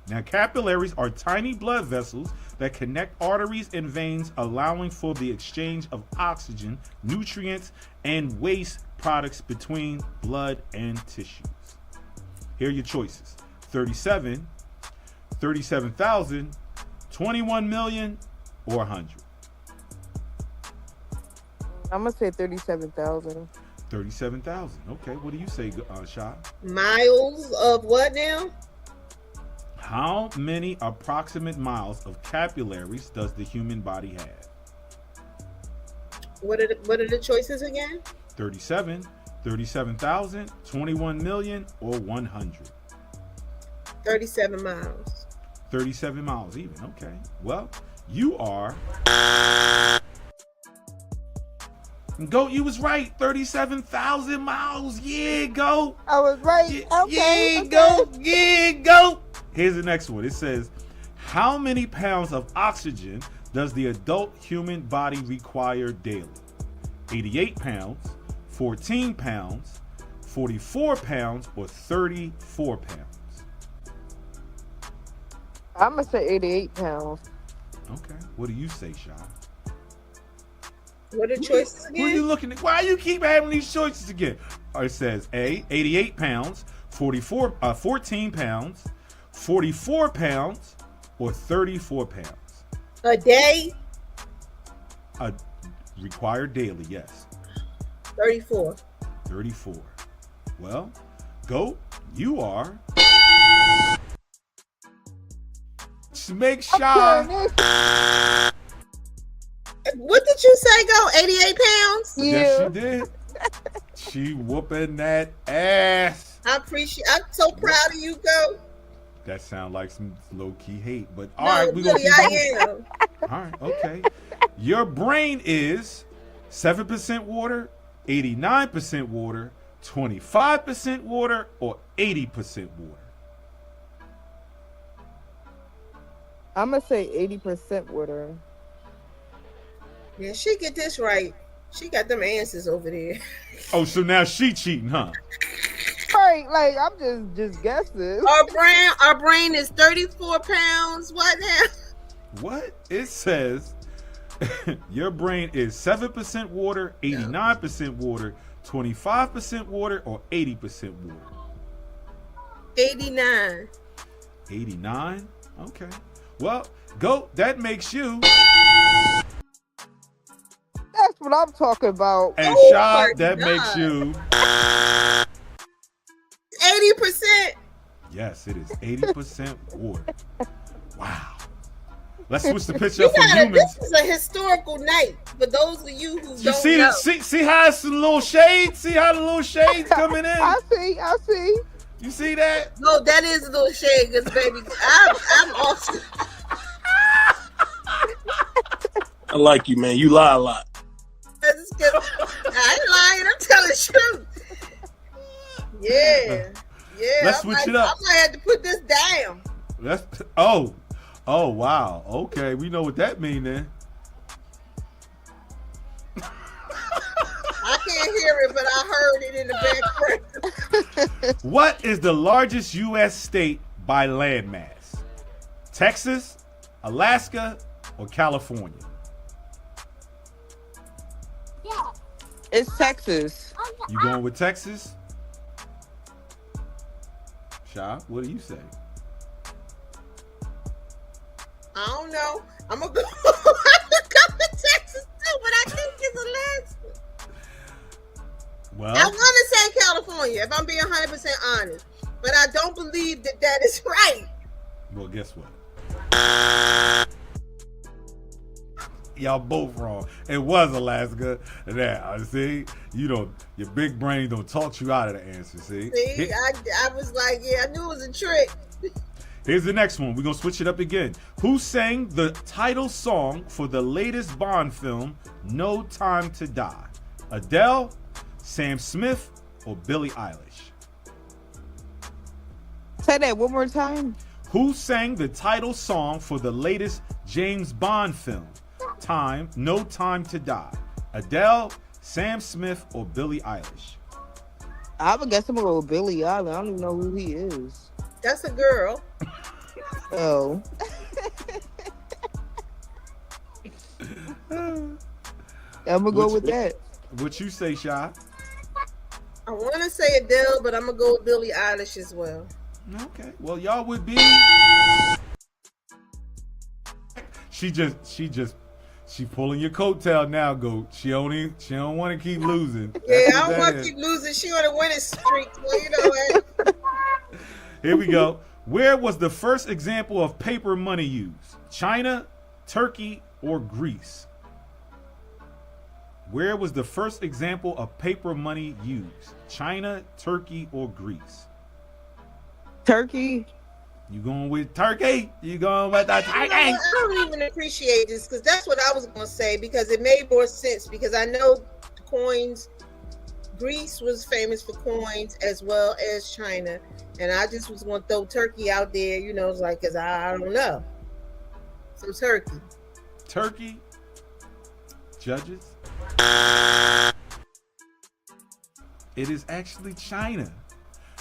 Now, capillaries are tiny blood vessels that connect arteries and veins, allowing for the exchange of oxygen, nutrients, and waste products between blood and tissues. Here are your choices. 37, 37,000, 21 million, or 100. I'm going to say 37,000. 37,000. Okay, what do you say, Sha? Miles of what now? How many approximate miles of capillaries does the human body have? What are the choices again? 37, 37,000, 21 million, or 100? 37 miles. 37 miles even. Okay. Well, you are... Goat, you was right. 37,000 miles. Yeah, Goat. I was right. Okay. Yeah, Goat. Yeah, Goat. Here's the next one. It says, how many pounds of oxygen does the adult human body require daily? 88 pounds, 14 pounds, 44 pounds, or 34 pounds? I'm going to say 88 pounds. Okay. What do you say, Sha? What are the choices again? Who are you looking at? Why you keep having these choices again? It says A, 88 pounds, 14 pounds, 44 pounds, or 34 pounds? A day? Required daily, yes. 34. 34. Well, Goat, you are... Make Sha... What did you say, Go? 88 pounds? Yes, she did. She whooping that ass. I'm so proud of you, Go. That sound like some low-key hate, but all No, right, we're really, gonna keep I am. All right, okay. Your brain is 7% water, 89% water, 25% water, or 80% water? I'm going to say 80% water. Yeah, she get this right. She got them answers over there. Oh, so now she cheating, huh? Right, like I'm just guessing. Our brain is 34 pounds. What now? What? It says your brain is 7% water, 89% water, 25% water, or 80% water? 89. 89? Okay. Well, Goat, that makes you... That's what I'm talking about. And Sha, that makes you... 80%. Yes, it is 80% water. Wow. Let's switch the picture up from humans. This is a historical night for those of you who don't see know. See how it's a little shade? See how the little shade's coming in? I see. You see that? No, that is a little shade, because baby, I'm awesome. I like you, man. You lie a lot. I ain't lying. I'm telling the truth. Yeah. Let's switch it up. I might have to put this down. Oh, wow. Okay, we know what that means then. I can't hear it, but I heard it in the background. What is the largest U.S. state by landmass? Texas, Alaska, or California? It's Texas. You going with Texas? Sha, what do you say? I don't know. I'm gonna go with Texas too, but I think it's Alaska. Well, I want to say California, if I'm being 100% honest, but I don't believe that is right. well, guess what? Y'all both wrong. It was Alaska. Now, see, your big brain don't talk you out of the answer. See, I was like, yeah, I knew it was a trick. Here's the next one. We're going to switch it up again. Who sang the title song for the latest Bond film, No Time to Die? Adele, Sam Smith, or Billie Eilish? Say that one more time. Who sang the title song for the latest James Bond film, No Time to Die? Adele, Sam Smith, or Billie Eilish? I would guess I'm gonna go with Billie Eilish. I don't even know who he is. That's a girl. Oh. I'm gonna go with that. What you say, Sha? I want to say Adele, but I'm gonna go with Billie Eilish as well. Okay. Well, y'all would be. She pulling your coattail now, Goat. She don't want to keep losing. Yeah, I don't want to keep losing. She on a winning streak. Well, you know what? Here we go. Where was the first example of paper money used? China, Turkey, or Greece? Where was the first example of paper money used? China, Turkey, or Greece? Turkey. You going with Turkey? You going with the Turkey? I don't even appreciate this because that's what I was going to say because it made more sense because I know coins. Greece was famous for coins as well as China. And I just was going to throw Turkey out there, it's like, because I don't know. Some Turkey. Turkey? Judges? It is actually China.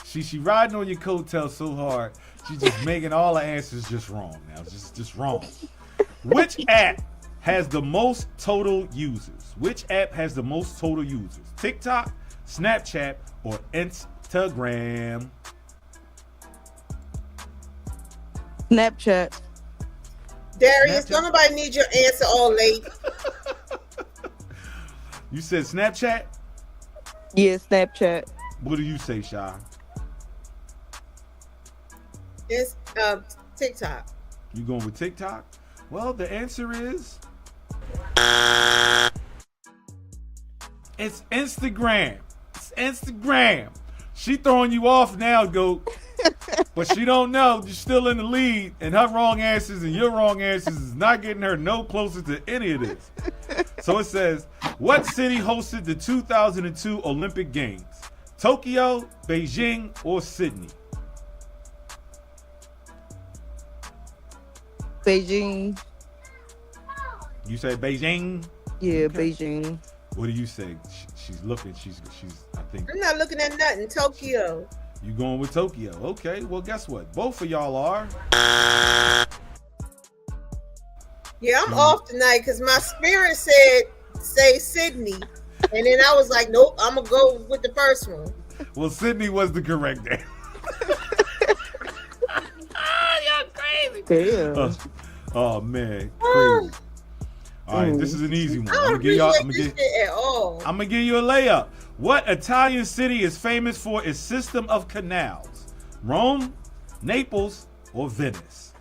She riding on your coattail so hard, she's just making all the answers just wrong now. Just wrong. Which app has the most total users? Which app has the most total users? TikTok, Snapchat, or Instagram? Snapchat. Darius, don't nobody need your answer all late. You said Snapchat? Yeah, Snapchat. What do you say, Sha? It's TikTok. You going with TikTok? Well, the answer is it's Instagram. It's Instagram. She throwing you off now, Goat. But she don't know you're still in the lead, and her wrong answers and your wrong answers is not getting her no closer to any of this. So it says, what city hosted the 2002 Olympic Games? Tokyo, Beijing, or Sydney? Beijing. You say Beijing? Yeah, okay. Beijing. What do you say? She's looking. She's. I think. I'm not looking at nothing. Tokyo. You going with Tokyo? Okay. Well, guess what? Both of y'all are. Yeah, I'm off tonight because my spirit said say Sydney, and then I was like, nope, I'm gonna go with the first one. Well, Sydney was the correct answer. You're crazy. Yeah. Oh man, crazy. All right, this is an easy one. I don't appreciate this shit at all. I'm gonna give you a layup. What Italian city is famous for its system of canals? Rome, Naples, or Venice?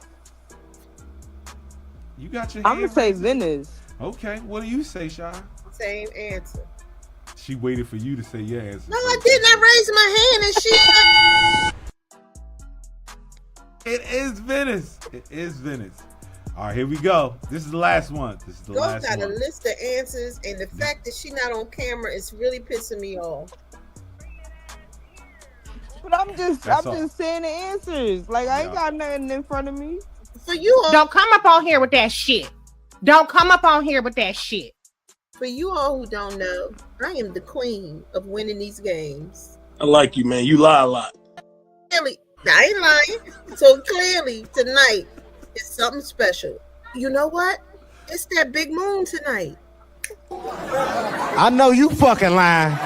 You got your hand I'm gonna say Venice. Okay, what do you say, Sha? Same answer. She waited for you to say your answer. No, I didn't. I raised my hand and she. It is Venice. It is Venice. All right, here we go. This is the last one. This is the last one. Got a list of answers, and the fact that she's not on camera is really pissing me off. But I'm just saying the answers. Like I ain't got nothing in front of me. For you all, don't come up on here with that shit. Don't come up on here with that shit. For you all who don't know, I am the queen of winning these games. I like you, man. You lie a lot. clearly, I ain't lying. So clearly tonight is something special. You know what? It's that big moon tonight. I know you fucking lying.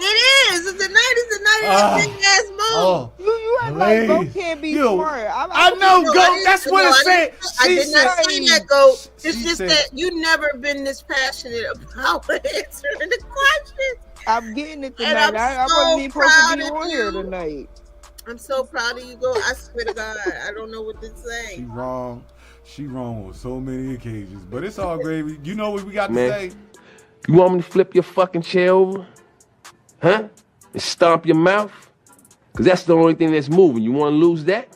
It is. It's the night. It's the night of the big ass moon. You act like Goat can't be smart. I know, Goat. That's what it said. I did not say that, Goat. It's she just said- that you never been this passionate about answering the questions. I'm getting it And tonight. I'm I so wasn't even supposed to be proud of on here you. tonight. I'm so proud of you, Goat. I swear to God, I don't know what to say. She wrong. She wrong on so many occasions, but it's all gravy. You know what we got Man. to say? You want me to flip your fucking chair over? Huh? And stomp your mouth? Because that's the only thing that's moving. You want to lose that?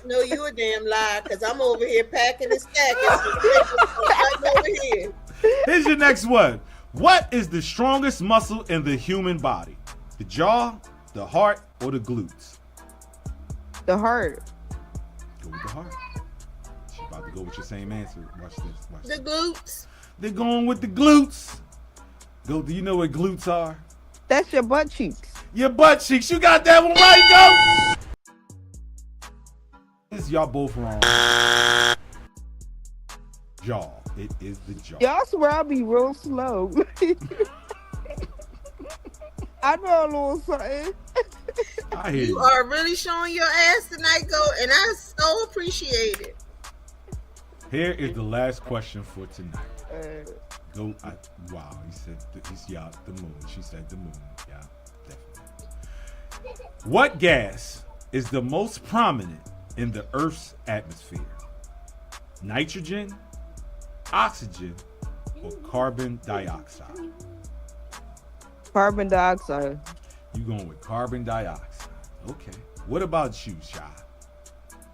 No, you a damn lie, because I'm over here packing and stacking. I'm over here. Here's your next one. What is the strongest muscle in the human body? The jaw, the heart, or the glutes? The heart. Go with the heart. She's about to go with your same answer. Watch this. Watch The this. glutes. They're going with the glutes. Go. Do you know what glutes are? That's your butt cheeks. Your butt cheeks. You got that one right, go. Y'all both wrong. Jaw. It is the jaw. Y'all swear I'll be real slow. I know a little something. I hear You you. are really showing your ass tonight, Goat, and I so appreciate it. Here is the last question for tonight. Go. Wow. He said the moon. She said the moon. Yeah, definitely. What gas is the most prominent in the Earth's atmosphere? Nitrogen, oxygen, or carbon dioxide? Carbon dioxide. You going with carbon dioxide? Okay. What about you, Shy?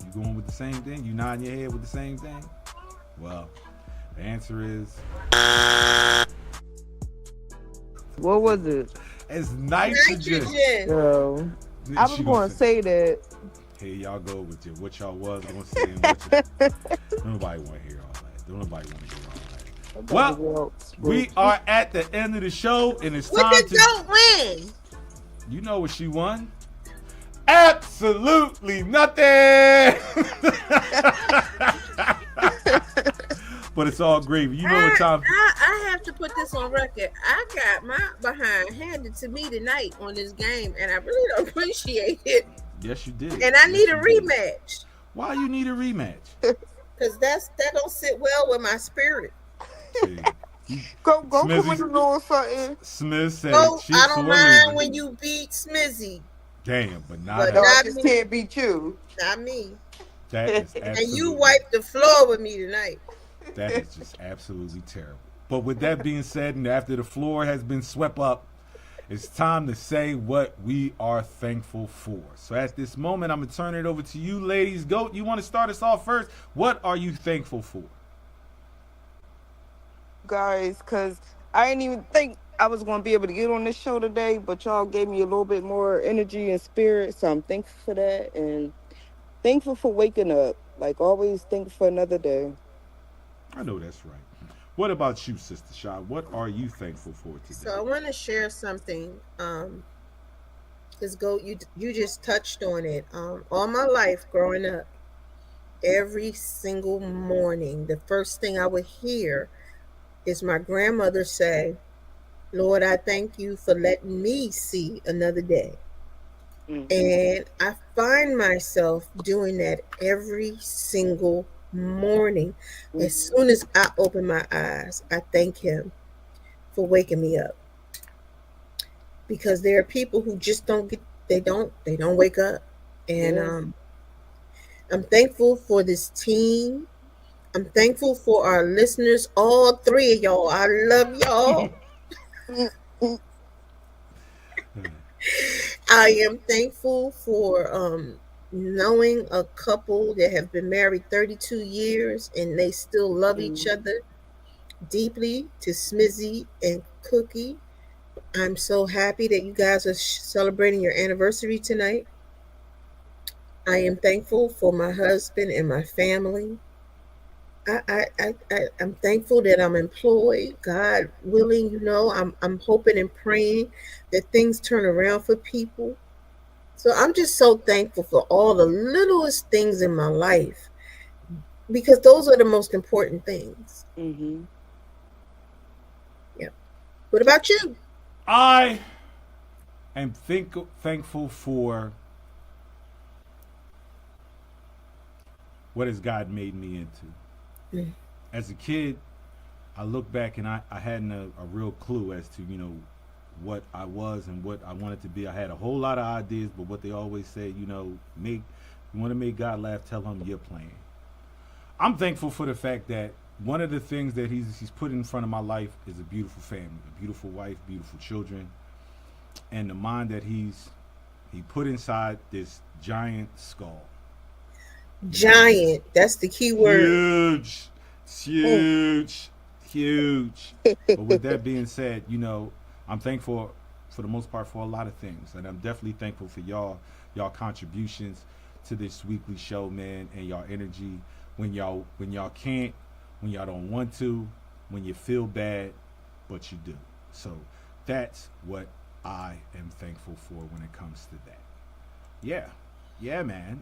You going with the same thing? You nodding your head with the same thing? Well, the answer is What was it? it's nitrogen. No. I was She going to say that. Here y'all go with your what y'all was gonna say and what you, nobody want to hear all that. Don't nobody want to hear all that. Well, we are at the end of the show, and it's What time did to. Goat win? You know what she won? Absolutely nothing. But it's all gravy. You know what time? I have to put this on record. I got my behind handed to me tonight on this game, and I really don't appreciate it. Yes, you did. And I Yes, need a you did. rematch Why you need a rematch? because that don't sit well with my spirit. Go Smizzy- come with a little something. Smith said So she's I don't for mind losing. when you beat Smizzy, Damn, but not but No, us. I not just me. can't beat you. Not me. That is And absolutely. you wiped the floor with me tonight. That is just absolutely terrible. But with that being said, and after the floor has been swept up, it's time to say what we are thankful for. So at this moment, I'm going to turn it over to you, ladies. Goat, you want to start us off first? What are you thankful for? Guys, because I didn't even think I was going to be able to get on this show today, but y'all gave me a little bit more energy and spirit, so I'm thankful for that, and thankful for waking up. Like always, thankful for another day. I know that's right. What about you, Sister Shy? What are you thankful for today? So I want to share something. Because Goat, you just touched on it. All my life growing up, every single morning, the first thing I would hear is my grandmother say, "Lord, I thank you for letting me see another day." And I find myself doing that every single morning. As soon as I open my eyes, I thank him for waking me up. Because there are people who just don't wake up. And I'm thankful for this team. I'm thankful for our listeners, all three of y'all. I love y'all. I am thankful for knowing a couple that have been married 32 years and they still love each other deeply, to Smizzy and Cookie. I'm so happy that you guys are celebrating your anniversary tonight. I am thankful for my husband and my family. I'm thankful that I'm employed. God willing, I'm hoping and praying that things turn around for people. So I'm just so thankful for all the littlest things in my life, because those are the most important things. Mm-hmm. Yeah. What about you? I am thankful for what has God made me into. As a kid, I look back and I hadn't a real clue as to, what I was and what I wanted to be. I had a whole lot of ideas, but what they always say, you want to make God laugh, tell him you're playing. I'm thankful for the fact that one of the things that he's put in front of my life is a beautiful family, a beautiful wife, beautiful children, and the mind that he put inside this giant skull. Giant, that's the key word. Huge. It's huge. Huge. But with that being said, I'm thankful for the most part for a lot of things. And I'm definitely thankful for y'all contributions to this weekly show, man, and y'all energy when y'all can't, when y'all don't want to, when you feel bad, but you do. So that's what I am thankful for when it comes to that. Yeah, man.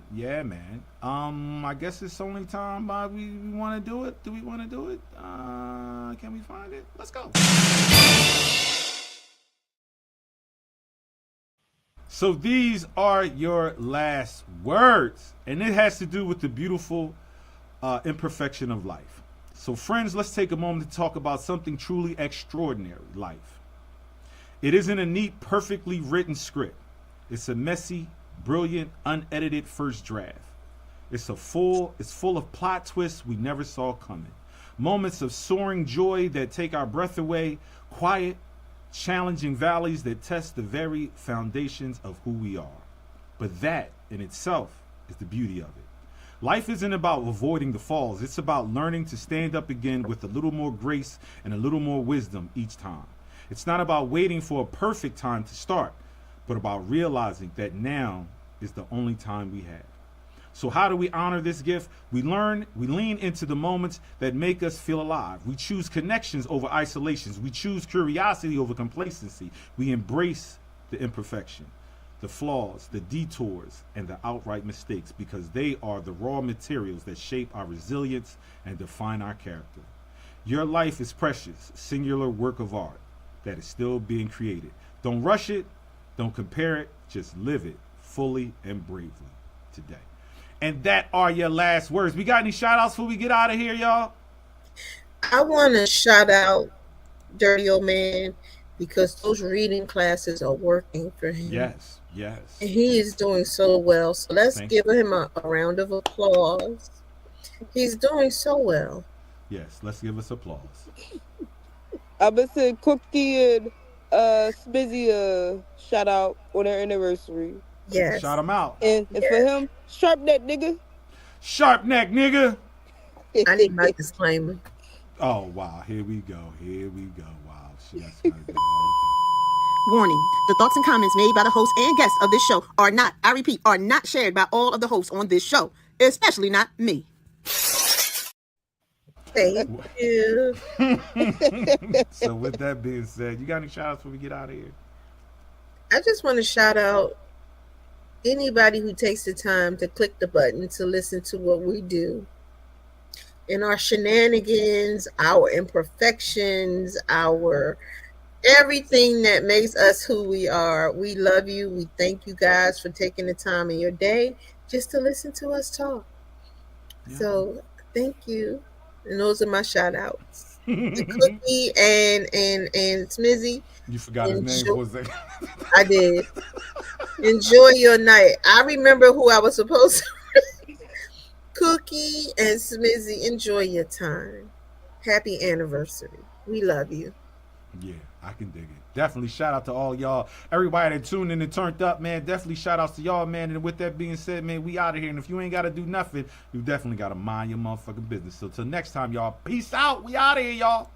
I guess it's only time we want to do it. Do we want to do it? Can we find it? Let's go. So these are your last words, and it has to do with the beautiful imperfection of life. So friends, let's take a moment to talk about something truly extraordinary, life. It isn't a neat, perfectly written script. It's a messy, brilliant, unedited first draft. It's full of plot twists we never saw coming. Moments of soaring joy that take our breath away, quiet, challenging valleys that test the very foundations of who we are. But that in itself is the beauty of it. Life isn't about avoiding the falls. It's about learning to stand up again with a little more grace and a little more wisdom each time. It's not about waiting for a perfect time to start, but about realizing that now is the only time we have. So how do we honor this gift? We lean into the moments that make us feel alive. We choose connections over isolations. We choose curiosity over complacency. We embrace the imperfection, the flaws, the detours, and the outright mistakes, because they are the raw materials that shape our resilience and define our character. Your life is precious, singular work of art that is still being created. Don't rush it. Don't compare it. Just live it fully and bravely today. And that are your last words. We got any shout outs before we get out of here, y'all? I want to shout out Dirty Old Man, because those reading classes are working for him. Yes. And he is doing so well. So let's give him a round of applause. He's doing so well. Yes, let's give us applause. I'm going to say Cookie and Smizzy shout out on their anniversary. Yes. Shout him out. And for him, sharp neck nigga. Sharp neck nigga. I need my disclaimer. Oh, wow. Here we go. Wow. She got to do it all the time. Warning, the thoughts and comments made by the host and guests of this show are not, I repeat, are not shared by all of the hosts on this show, especially not me. Thank you. So with that being said, you got any shout outs before we get out of here? I just want to shout out anybody who takes the time to click the button to listen to what we do. And our shenanigans, our imperfections, our everything that makes us who we are. We love you. We thank you guys for taking the time in your day just to listen to us talk. Yeah. So thank you. And those are my shout outs. The Cookie and Smizzy. You forgot his name for a second. I did. Enjoy your night. I remember who I was supposed to. Cookie and Smizzy, enjoy your time. Happy anniversary. We love you. Yeah, I can dig it. Definitely shout out to all y'all. Everybody that tuned in and turned up, man. Definitely shout outs to y'all, man. And with that being said, man, we out of here. And if you ain't got to do nothing, you definitely got to mind your motherfucking business. So till next time, y'all. Peace out. We out of here, y'all.